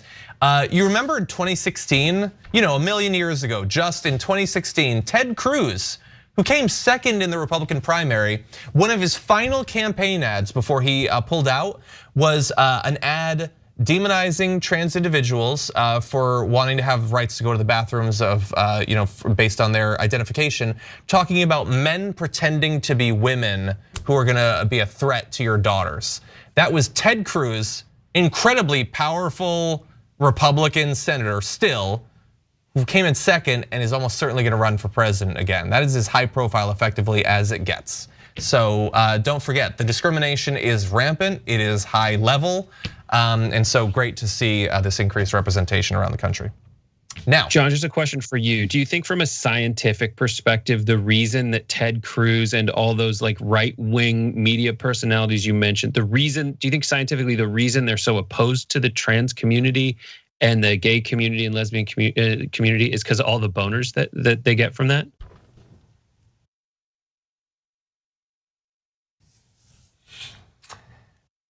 [SPEAKER 1] You remember in 2016, a million years ago, just in 2016, Ted Cruz, who came second in the Republican primary, one of his final campaign ads before he pulled out was an ad demonizing trans individuals for wanting to have rights to go to the bathrooms of, based on their identification, talking about men pretending to be women who are gonna be a threat to your daughters. That was Ted Cruz, incredibly powerful Republican senator still, who came in second and is almost certainly gonna run for president again. That is as high profile effectively as it gets. So don't forget, the discrimination is rampant, it is high level, and so great to see this increased representation around the country. Now,
[SPEAKER 2] John, just a question for you. Do you think from a scientific perspective, the reason that Ted Cruz and all those like right-wing media personalities you mentioned, do you think scientifically the reason they're so opposed to the trans community and the gay community and lesbian community is because of all the boners that they get from that?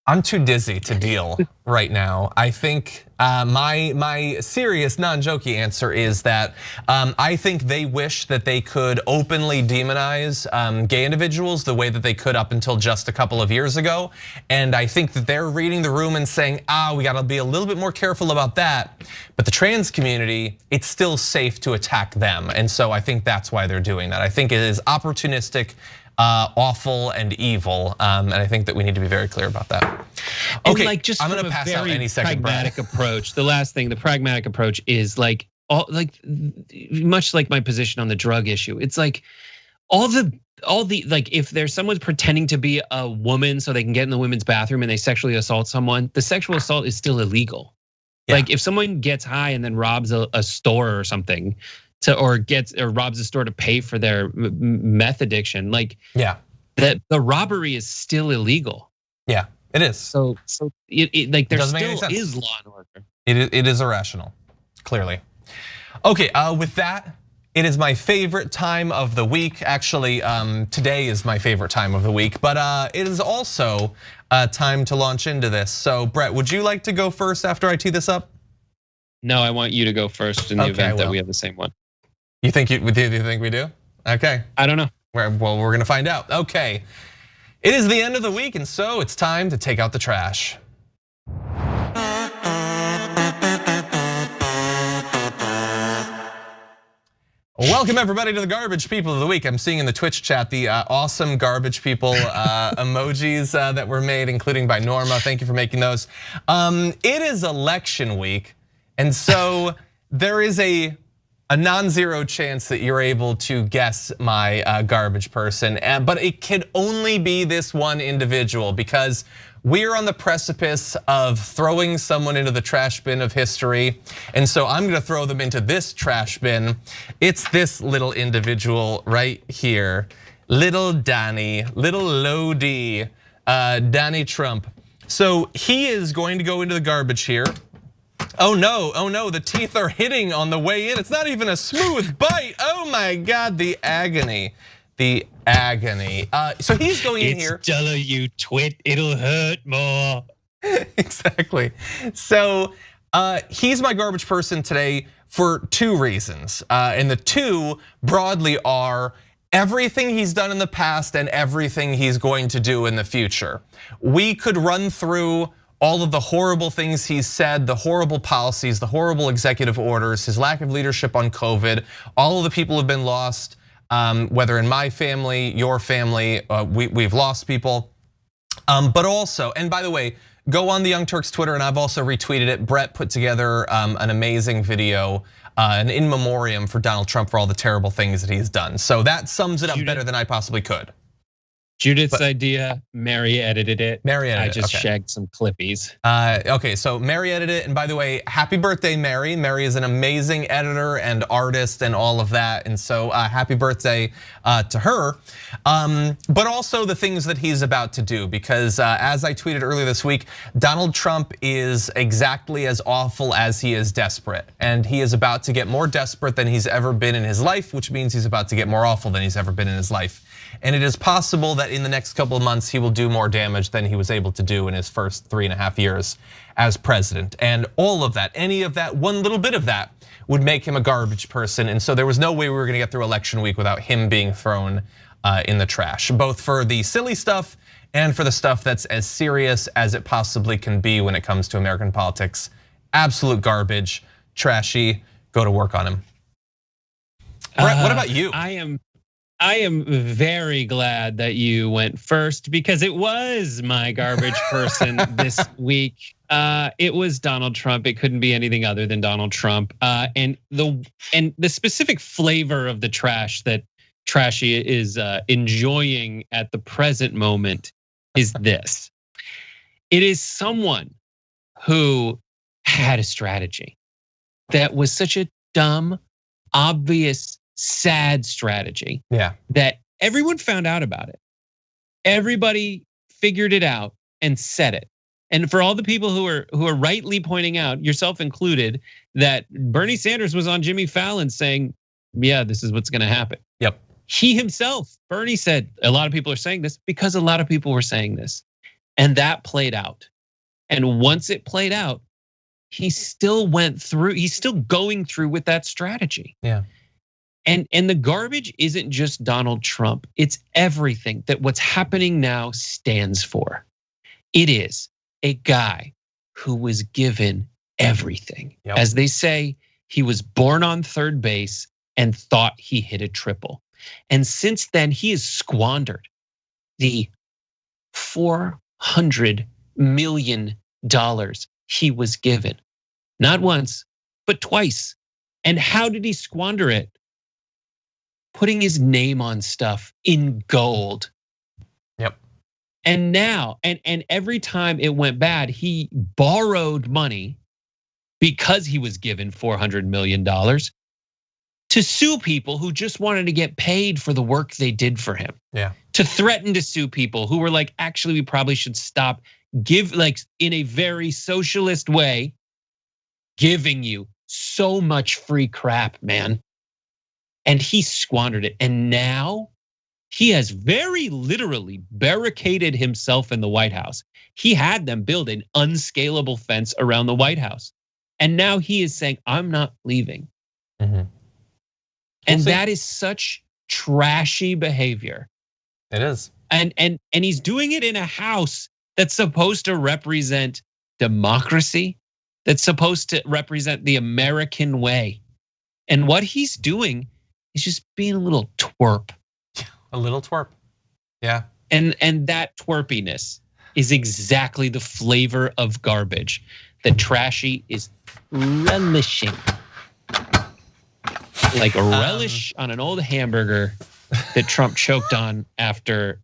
[SPEAKER 1] I'm too dizzy to deal right now. I think my serious, non-jokey answer is that I think they wish that they could openly demonize gay individuals the way that they could up until just a couple of years ago. And I think that they're reading the room and saying, we gotta be a little bit more careful about that. But the trans community, it's still safe to attack them. And so I think that's why they're doing that. I think it is opportunistic, awful and evil, and I think that we need to be very clear about that. Okay,
[SPEAKER 2] and like just
[SPEAKER 1] I'm gonna pass out any second.
[SPEAKER 2] Pragmatic approach. The last thing, the pragmatic approach is like much like my position on the drug issue. It's like all the like if there's someone pretending to be a woman so they can get in the women's bathroom and they sexually assault someone, the sexual assault is still illegal. Yeah. Like if someone gets high and then robs a store or something, or robs a store to pay for their meth addiction, like that the robbery is still illegal.
[SPEAKER 1] Yeah, it is.
[SPEAKER 2] So like there still is law and order.
[SPEAKER 1] It is irrational, clearly. Okay, with that, it is my favorite time of the week. Actually, today is my favorite time of the week, but it is also time to launch into this. So Brett, would you like to go first after I tee this up?
[SPEAKER 2] No, I want you to go first in the event that we have the same one.
[SPEAKER 1] You think we do? Okay.
[SPEAKER 2] I don't know.
[SPEAKER 1] Well, we're gonna find out. Okay. It is the end of the week, and so it's time to take out the trash. Welcome everybody to the garbage people of the week. I'm seeing in the Twitch chat the awesome garbage people emojis that were made, including by Norma. Thank you for making those. It is election week, and so there is a non-zero chance that you're able to guess my garbage person, but it could only be this one individual because we're on the precipice of throwing someone into the trash bin of history. And so I'm gonna throw them into this trash bin. It's this little individual right here. Little Danny, little low D, Danny Trump. So he is going to go into the garbage here. Oh no, the teeth are hitting on the way in. It's not even a smooth bite. Oh my God, the agony. The agony. So he's going in here.
[SPEAKER 2] It's jello, you twit, it'll hurt more.
[SPEAKER 1] Exactly. So he's my garbage person today for two reasons. And the two broadly are everything he's done in the past and everything he's going to do in the future. We could run through all of the horrible things he's said, the horrible policies, the horrible executive orders, his lack of leadership on COVID, all of the people who've been lost, whether in my family, your family, we've lost people. But also, and by the way, go on the Young Turks Twitter, and I've also retweeted it. Brett put together an amazing video, an in memoriam for Donald Trump for all the terrible things that he's done. So that sums it up better than I possibly could.
[SPEAKER 2] Judith's idea, Mary edited it.
[SPEAKER 1] Mary edited
[SPEAKER 2] it. I just
[SPEAKER 1] okay.
[SPEAKER 2] shagged some clippies.
[SPEAKER 1] Okay, so Mary edited it, and by the way, happy birthday, Mary. Mary is an amazing editor and artist and all of that, and so happy birthday to her. But also the things that he's about to do, because as I tweeted earlier this week, Donald Trump is exactly as awful as he is desperate, and he is about to get more desperate than he's ever been in his life, which means he's about to get more awful than he's ever been in his life. And it is possible that in the next couple of months, he will do more damage than he was able to do in his first 3.5 years as president. And all of that, any of that, one little bit of that would make him a garbage person. And so there was no way we were gonna get through election week without him being thrown in the trash, both for the silly stuff and for the stuff that's as serious as it possibly can be when it comes to American politics. Absolute garbage, trashy, go to work on him. Brett, what about you?
[SPEAKER 2] I am very glad that you went first, because it was my garbage person this week. It was Donald Trump. It couldn't be anything other than Donald Trump. And the specific flavor of the trash that Trashy is enjoying at the present moment is this. It is someone who had a strategy that was such a dumb, obvious, sad strategy.
[SPEAKER 1] Yeah.
[SPEAKER 2] That everyone found out about it. Everybody figured it out and said it. And for all the people who are rightly pointing out, yourself included, that Bernie Sanders was on Jimmy Fallon saying, yeah, this is what's gonna happen.
[SPEAKER 1] Yep.
[SPEAKER 2] He himself, Bernie said, a lot of people are saying this because a lot of people were saying this. And that played out. And once it played out, he still went through, he's still going through with that strategy.
[SPEAKER 1] Yeah.
[SPEAKER 2] And the garbage isn't just Donald Trump. It's everything that what's happening now stands for. It is a guy who was given everything. Yep. As they say, he was born on third base and thought he hit a triple. And since then, he has squandered the $400 million he was given. Not once, but twice. And how did he squander it? Putting his name on stuff in gold.
[SPEAKER 1] Yep.
[SPEAKER 2] And now, and every time it went bad, he borrowed money because he was given $400 million to sue people who just wanted to get paid for the work they did for him.
[SPEAKER 1] Yeah.
[SPEAKER 2] To threaten to sue people who were like, actually, we probably should stop, like in a very socialist way, giving you so much free crap, man. And he squandered it. And now he has very literally barricaded himself in the White House. He had them build an unscalable fence around the White House. And now he is saying, I'm not leaving.
[SPEAKER 1] Mm-hmm.
[SPEAKER 2] And that is such trashy behavior.
[SPEAKER 1] It is.
[SPEAKER 2] And he's doing it in a house that's supposed to represent democracy, that's supposed to represent the American way. And what he's doing is just being a little twerp.
[SPEAKER 1] A little twerp. Yeah.
[SPEAKER 2] And that twerpiness is exactly the flavor of garbage that Trashy is relishing. Like a relish on an old hamburger that Trump choked on after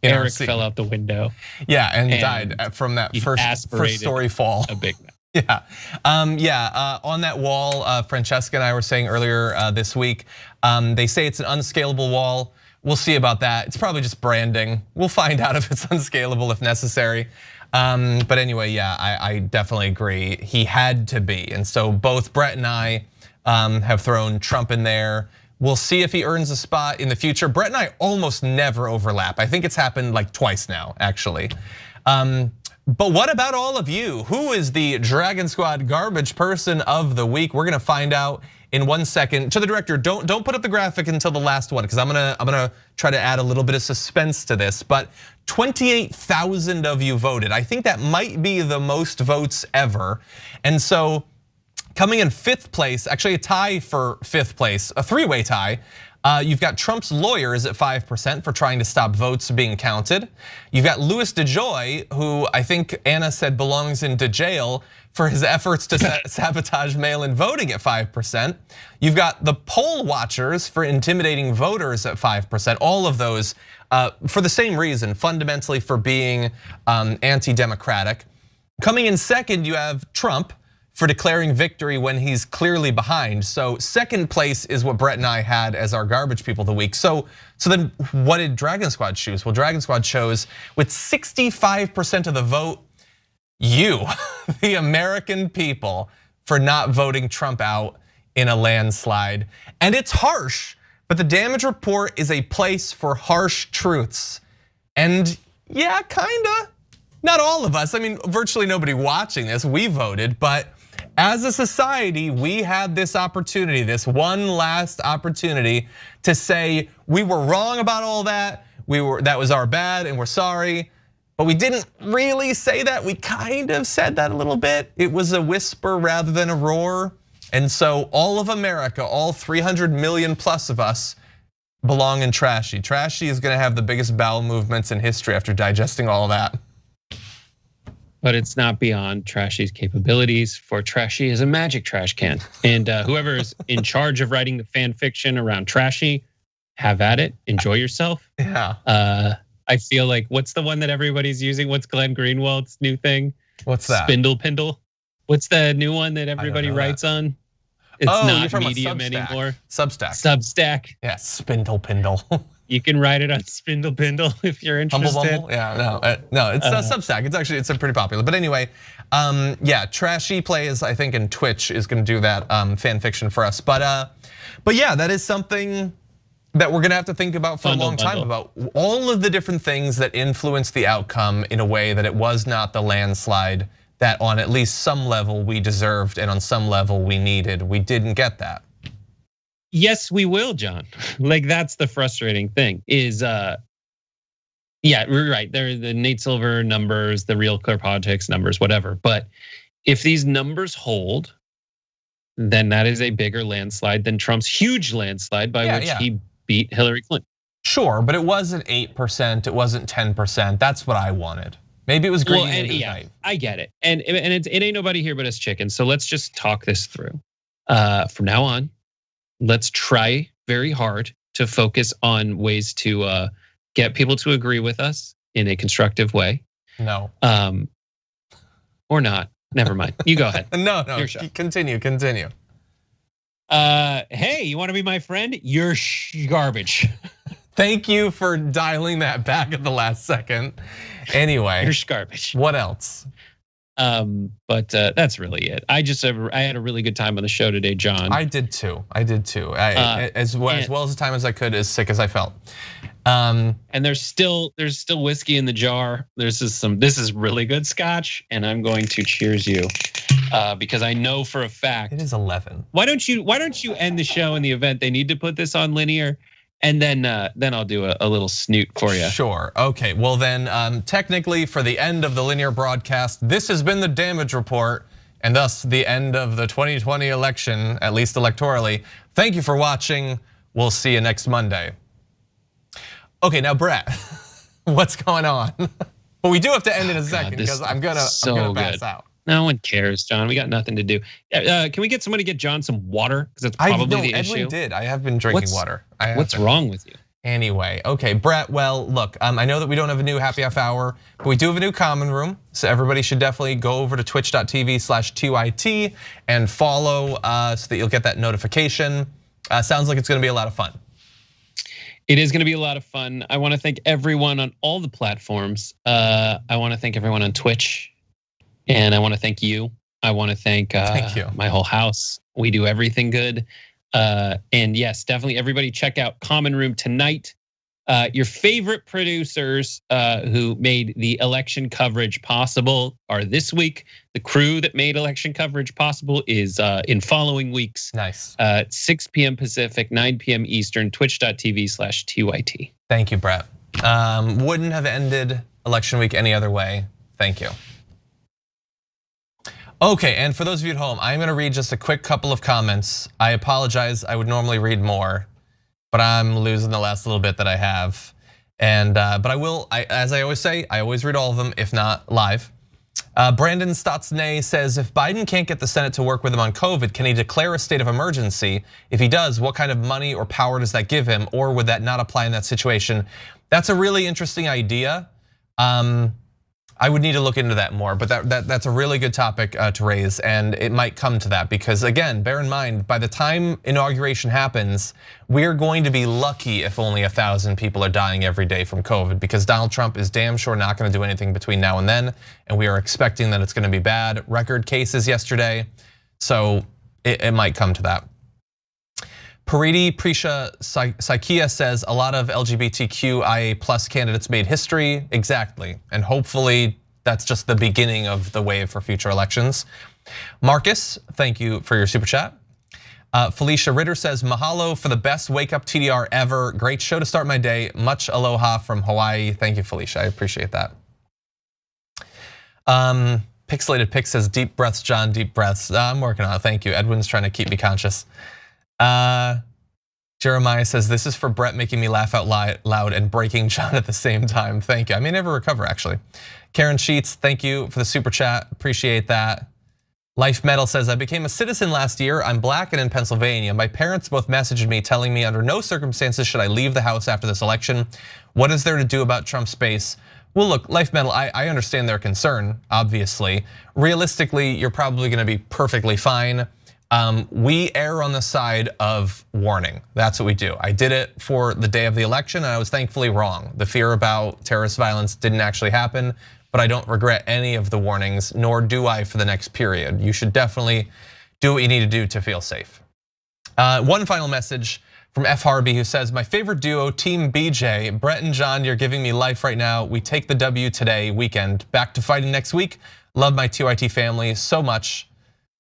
[SPEAKER 2] Eric fell out the window.
[SPEAKER 1] Yeah, and died from that first story fall.
[SPEAKER 2] A big Mac.
[SPEAKER 1] Yeah, on that wall, Francesca and I were saying earlier this week, they say it's an unscalable wall. We'll see about that. It's probably just branding. We'll find out if it's unscalable if necessary. But anyway, yeah, I definitely agree. He had to be. And so both Brett and I have thrown Trump in there. We'll see if he earns a spot in the future. Brett and I almost never overlap. I think it's happened like twice now, actually. But what about all of you? Who is the Dragon Squad garbage person of the week? We're gonna find out in 1 second. To the director, don't put up the graphic until the last one, because I'm gonna try to add a little bit of suspense to this. But 28,000 of you voted. I think that might be the most votes ever. And so coming in 5th place, actually a tie for 5th place, a 3-way tie, You've got Trump's lawyers at 5% for trying to stop votes being counted. You've got Louis DeJoy, who I think Anna said belongs into jail for his efforts to sabotage mail-in voting at 5%. You've got the poll watchers for intimidating voters at 5%. All of those for the same reason, fundamentally for being anti-democratic. Coming in second, you have Trump for declaring victory when he's clearly behind. So second place is what Brett and I had as our garbage people of the week. So then what did Dragon Squad choose? Well, Dragon Squad chose with 65% of the vote, you, the American people, for not voting Trump out in a landslide. And it's harsh, but the damage report is a place for harsh truths. And yeah, kinda, not all of us. I mean, virtually nobody watching this, we voted, but as a society, we had this opportunity, this one last opportunity to say we were wrong about all that. That was our bad and we're sorry. But we didn't really say that. We kind of said that a little bit. It was a whisper rather than a roar. And so all of America, all 300 million plus of us, belong in Trashy. Trashy is gonna have the biggest bowel movements in history after digesting all of that.
[SPEAKER 2] But it's not beyond Trashy's capabilities, for Trashy is a magic trash can. And whoever is in charge of writing the fan fiction around Trashy, have at it, enjoy yourself.
[SPEAKER 1] Yeah.
[SPEAKER 2] I feel like, what's the one that everybody's using? What's Glenn Greenwald's new thing?
[SPEAKER 1] What's that?
[SPEAKER 2] Spindle Pindle. What's the new one that everybody writes on? It's not Medium anymore. Substack.
[SPEAKER 1] Yeah, Spindle Pindle.
[SPEAKER 2] You can write it on Spindle Pindle if you're interested.
[SPEAKER 1] Humble Bumble? Yeah, no, it's Substack. It's pretty popular. But anyway, yeah, Trashy Plays, I think, in Twitch is gonna do that fan fiction for us. But yeah, that is something that we're gonna have to think about for a long time, about all of the different things that influence the outcome in a way that it was not the landslide that on at least some level we deserved and on some level we needed. We didn't get that.
[SPEAKER 2] Yes, we will, John. Like, that's the frustrating thing is, yeah, we're right. They're the Nate Silver numbers, the Real Clear Politics numbers, whatever. But if these numbers hold, then that is a bigger landslide than Trump's huge landslide by which he beat Hillary Clinton.
[SPEAKER 1] Sure, but it wasn't 8%, it wasn't 10%. That's what I wanted. Maybe it was greedy.
[SPEAKER 2] Well, yeah, I get it. And it ain't nobody here but us chickens. So let's just talk this through. From now on, let's try very hard to focus on ways to get people to agree with us in a constructive way.
[SPEAKER 1] No.
[SPEAKER 2] Or not. Never mind. You go ahead.
[SPEAKER 1] No. Continue.
[SPEAKER 2] Hey, you want to be my friend? You're garbage.
[SPEAKER 1] Thank you for dialing that back at the last second. Anyway,
[SPEAKER 2] you're garbage.
[SPEAKER 1] What else?
[SPEAKER 2] But that's really it. I had a really good time on the show today, John.
[SPEAKER 1] I did too. As well as the time as I could, as sick as I felt.
[SPEAKER 2] And there's still whiskey in the jar. This is really good scotch, and I'm going to cheers you because I know for a fact
[SPEAKER 1] it is 11.
[SPEAKER 2] Why don't you end the show in the event they need to put this on linear? And then I'll do a little snoot for you.
[SPEAKER 1] Sure. Okay. Well then, technically for the end of the linear broadcast, this has been the damage report, and thus the end of the 2020 election, at least electorally. Thank you for watching. We'll see you next Monday. Okay, now Brett, what's going on? But we do have to end in a second because I'm gonna pass out.
[SPEAKER 2] No one cares, John. We got nothing to do. Can we get somebody to get John some water? Because that's probably the issue.
[SPEAKER 1] Edwin did. I have been drinking water.
[SPEAKER 2] What's wrong with you?
[SPEAKER 1] Anyway, okay, Brett. Well, look, I know that we don't have a new happy half hour, but we do have a new common room. So everybody should definitely go over to twitch.tv/TYT and follow so that you'll get that notification. Sounds like it's going to be a lot of fun.
[SPEAKER 2] It is going to be a lot of fun. I want to thank everyone on all the platforms. I want to thank everyone on Twitch. And I want to thank you. I want to thank my whole house. We do everything good. And yes, definitely everybody check out Common Room tonight. Your favorite producers who made the election coverage possible are this week. The crew that made election coverage possible is in following weeks.
[SPEAKER 1] Nice.
[SPEAKER 2] 6 p.m. Pacific, 9 p.m. Eastern, twitch.tv/TYT.
[SPEAKER 1] Thank you, Brett. Wouldn't have ended election week any other way. Thank you. Okay, and for those of you at home, I'm gonna read just a quick couple of comments. I apologize, I would normally read more. but I'm losing the last little bit that I have. And but I will, as I always say, I always read all of them, if not live. Brandon Stotsnay says, if Biden can't get the Senate to work with him on COVID, can he declare a state of emergency? If he does, what kind of money or power does that give him? Or would that not apply in that situation? That's a really interesting idea. I would need to look into that more, but that's a really good topic to raise, and it might come to that because, again, bear in mind, by the time inauguration happens, we're going to be lucky if only 1,000 people are dying every day from COVID, because Donald Trump is damn sure not going to do anything between now and then, and we are expecting that it's going to be bad. Record cases yesterday, so it might come to that. Paridi Prisha Saikia says a lot of LGBTQIA plus candidates made history. Exactly, and hopefully that's just the beginning of the wave for future elections. Marcus, thank you for your super chat. Felicia Ritter says, mahalo for the best wake up TDR ever. Great show to start my day. Much aloha from Hawaii. Thank you, Felicia, I appreciate that. Pixelated Pic says, deep breaths, John, deep breaths. I'm working on it, thank you. Edwin's trying to keep me conscious. Jeremiah says, this is for Brett making me laugh out loud and breaking John at the same time. Thank you, I may never recover actually. Karen Sheets, thank you for the super chat, appreciate that. Life Metal says, I became a citizen last year. I'm black and in Pennsylvania. My parents both messaged me telling me under no circumstances should I leave the house after this election. What is there to do about Trump's base? Well, look, Life Metal, I understand their concern, obviously. Realistically, you're probably gonna be perfectly fine. We err on the side of warning. That's what we do. I did it for the day of the election and I was thankfully wrong. The fear about terrorist violence didn't actually happen, but I don't regret any of the warnings, nor do I for the next period. You should definitely do what you need to do to feel safe. One final message from F. Harvey who says, my favorite duo, Team BJ, Brett and John, you're giving me life right now. We take the W today, weekend. Back to fighting next week. Love my TYT family so much.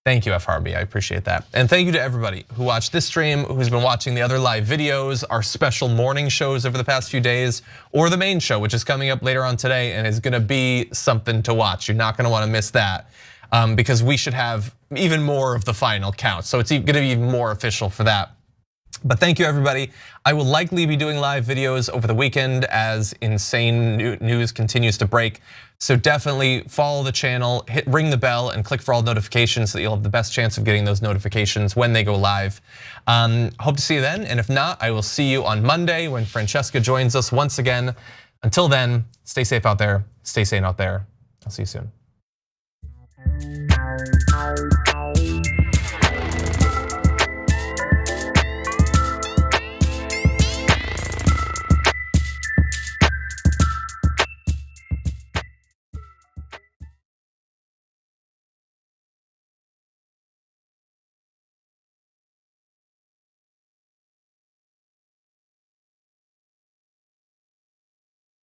[SPEAKER 1] Thank you, F. Harvey, I appreciate that. And thank you to everybody who watched this stream, who's been watching the other live videos, our special morning shows over the past few days, or the main show, which is coming up later on today and is gonna be something to watch. You're not gonna wanna miss that because we should have even more of the final count. So it's gonna be even more official for that. But thank you, everybody. I will likely be doing live videos over the weekend as insane news continues to break. So definitely follow the channel, ring the bell and click for all notifications so that you'll have the best chance of getting those notifications when they go live. Hope to see you then, and if not, I will see you on Monday when Francesca joins us once again. Until then, stay safe out there, stay sane out there. I'll see you soon.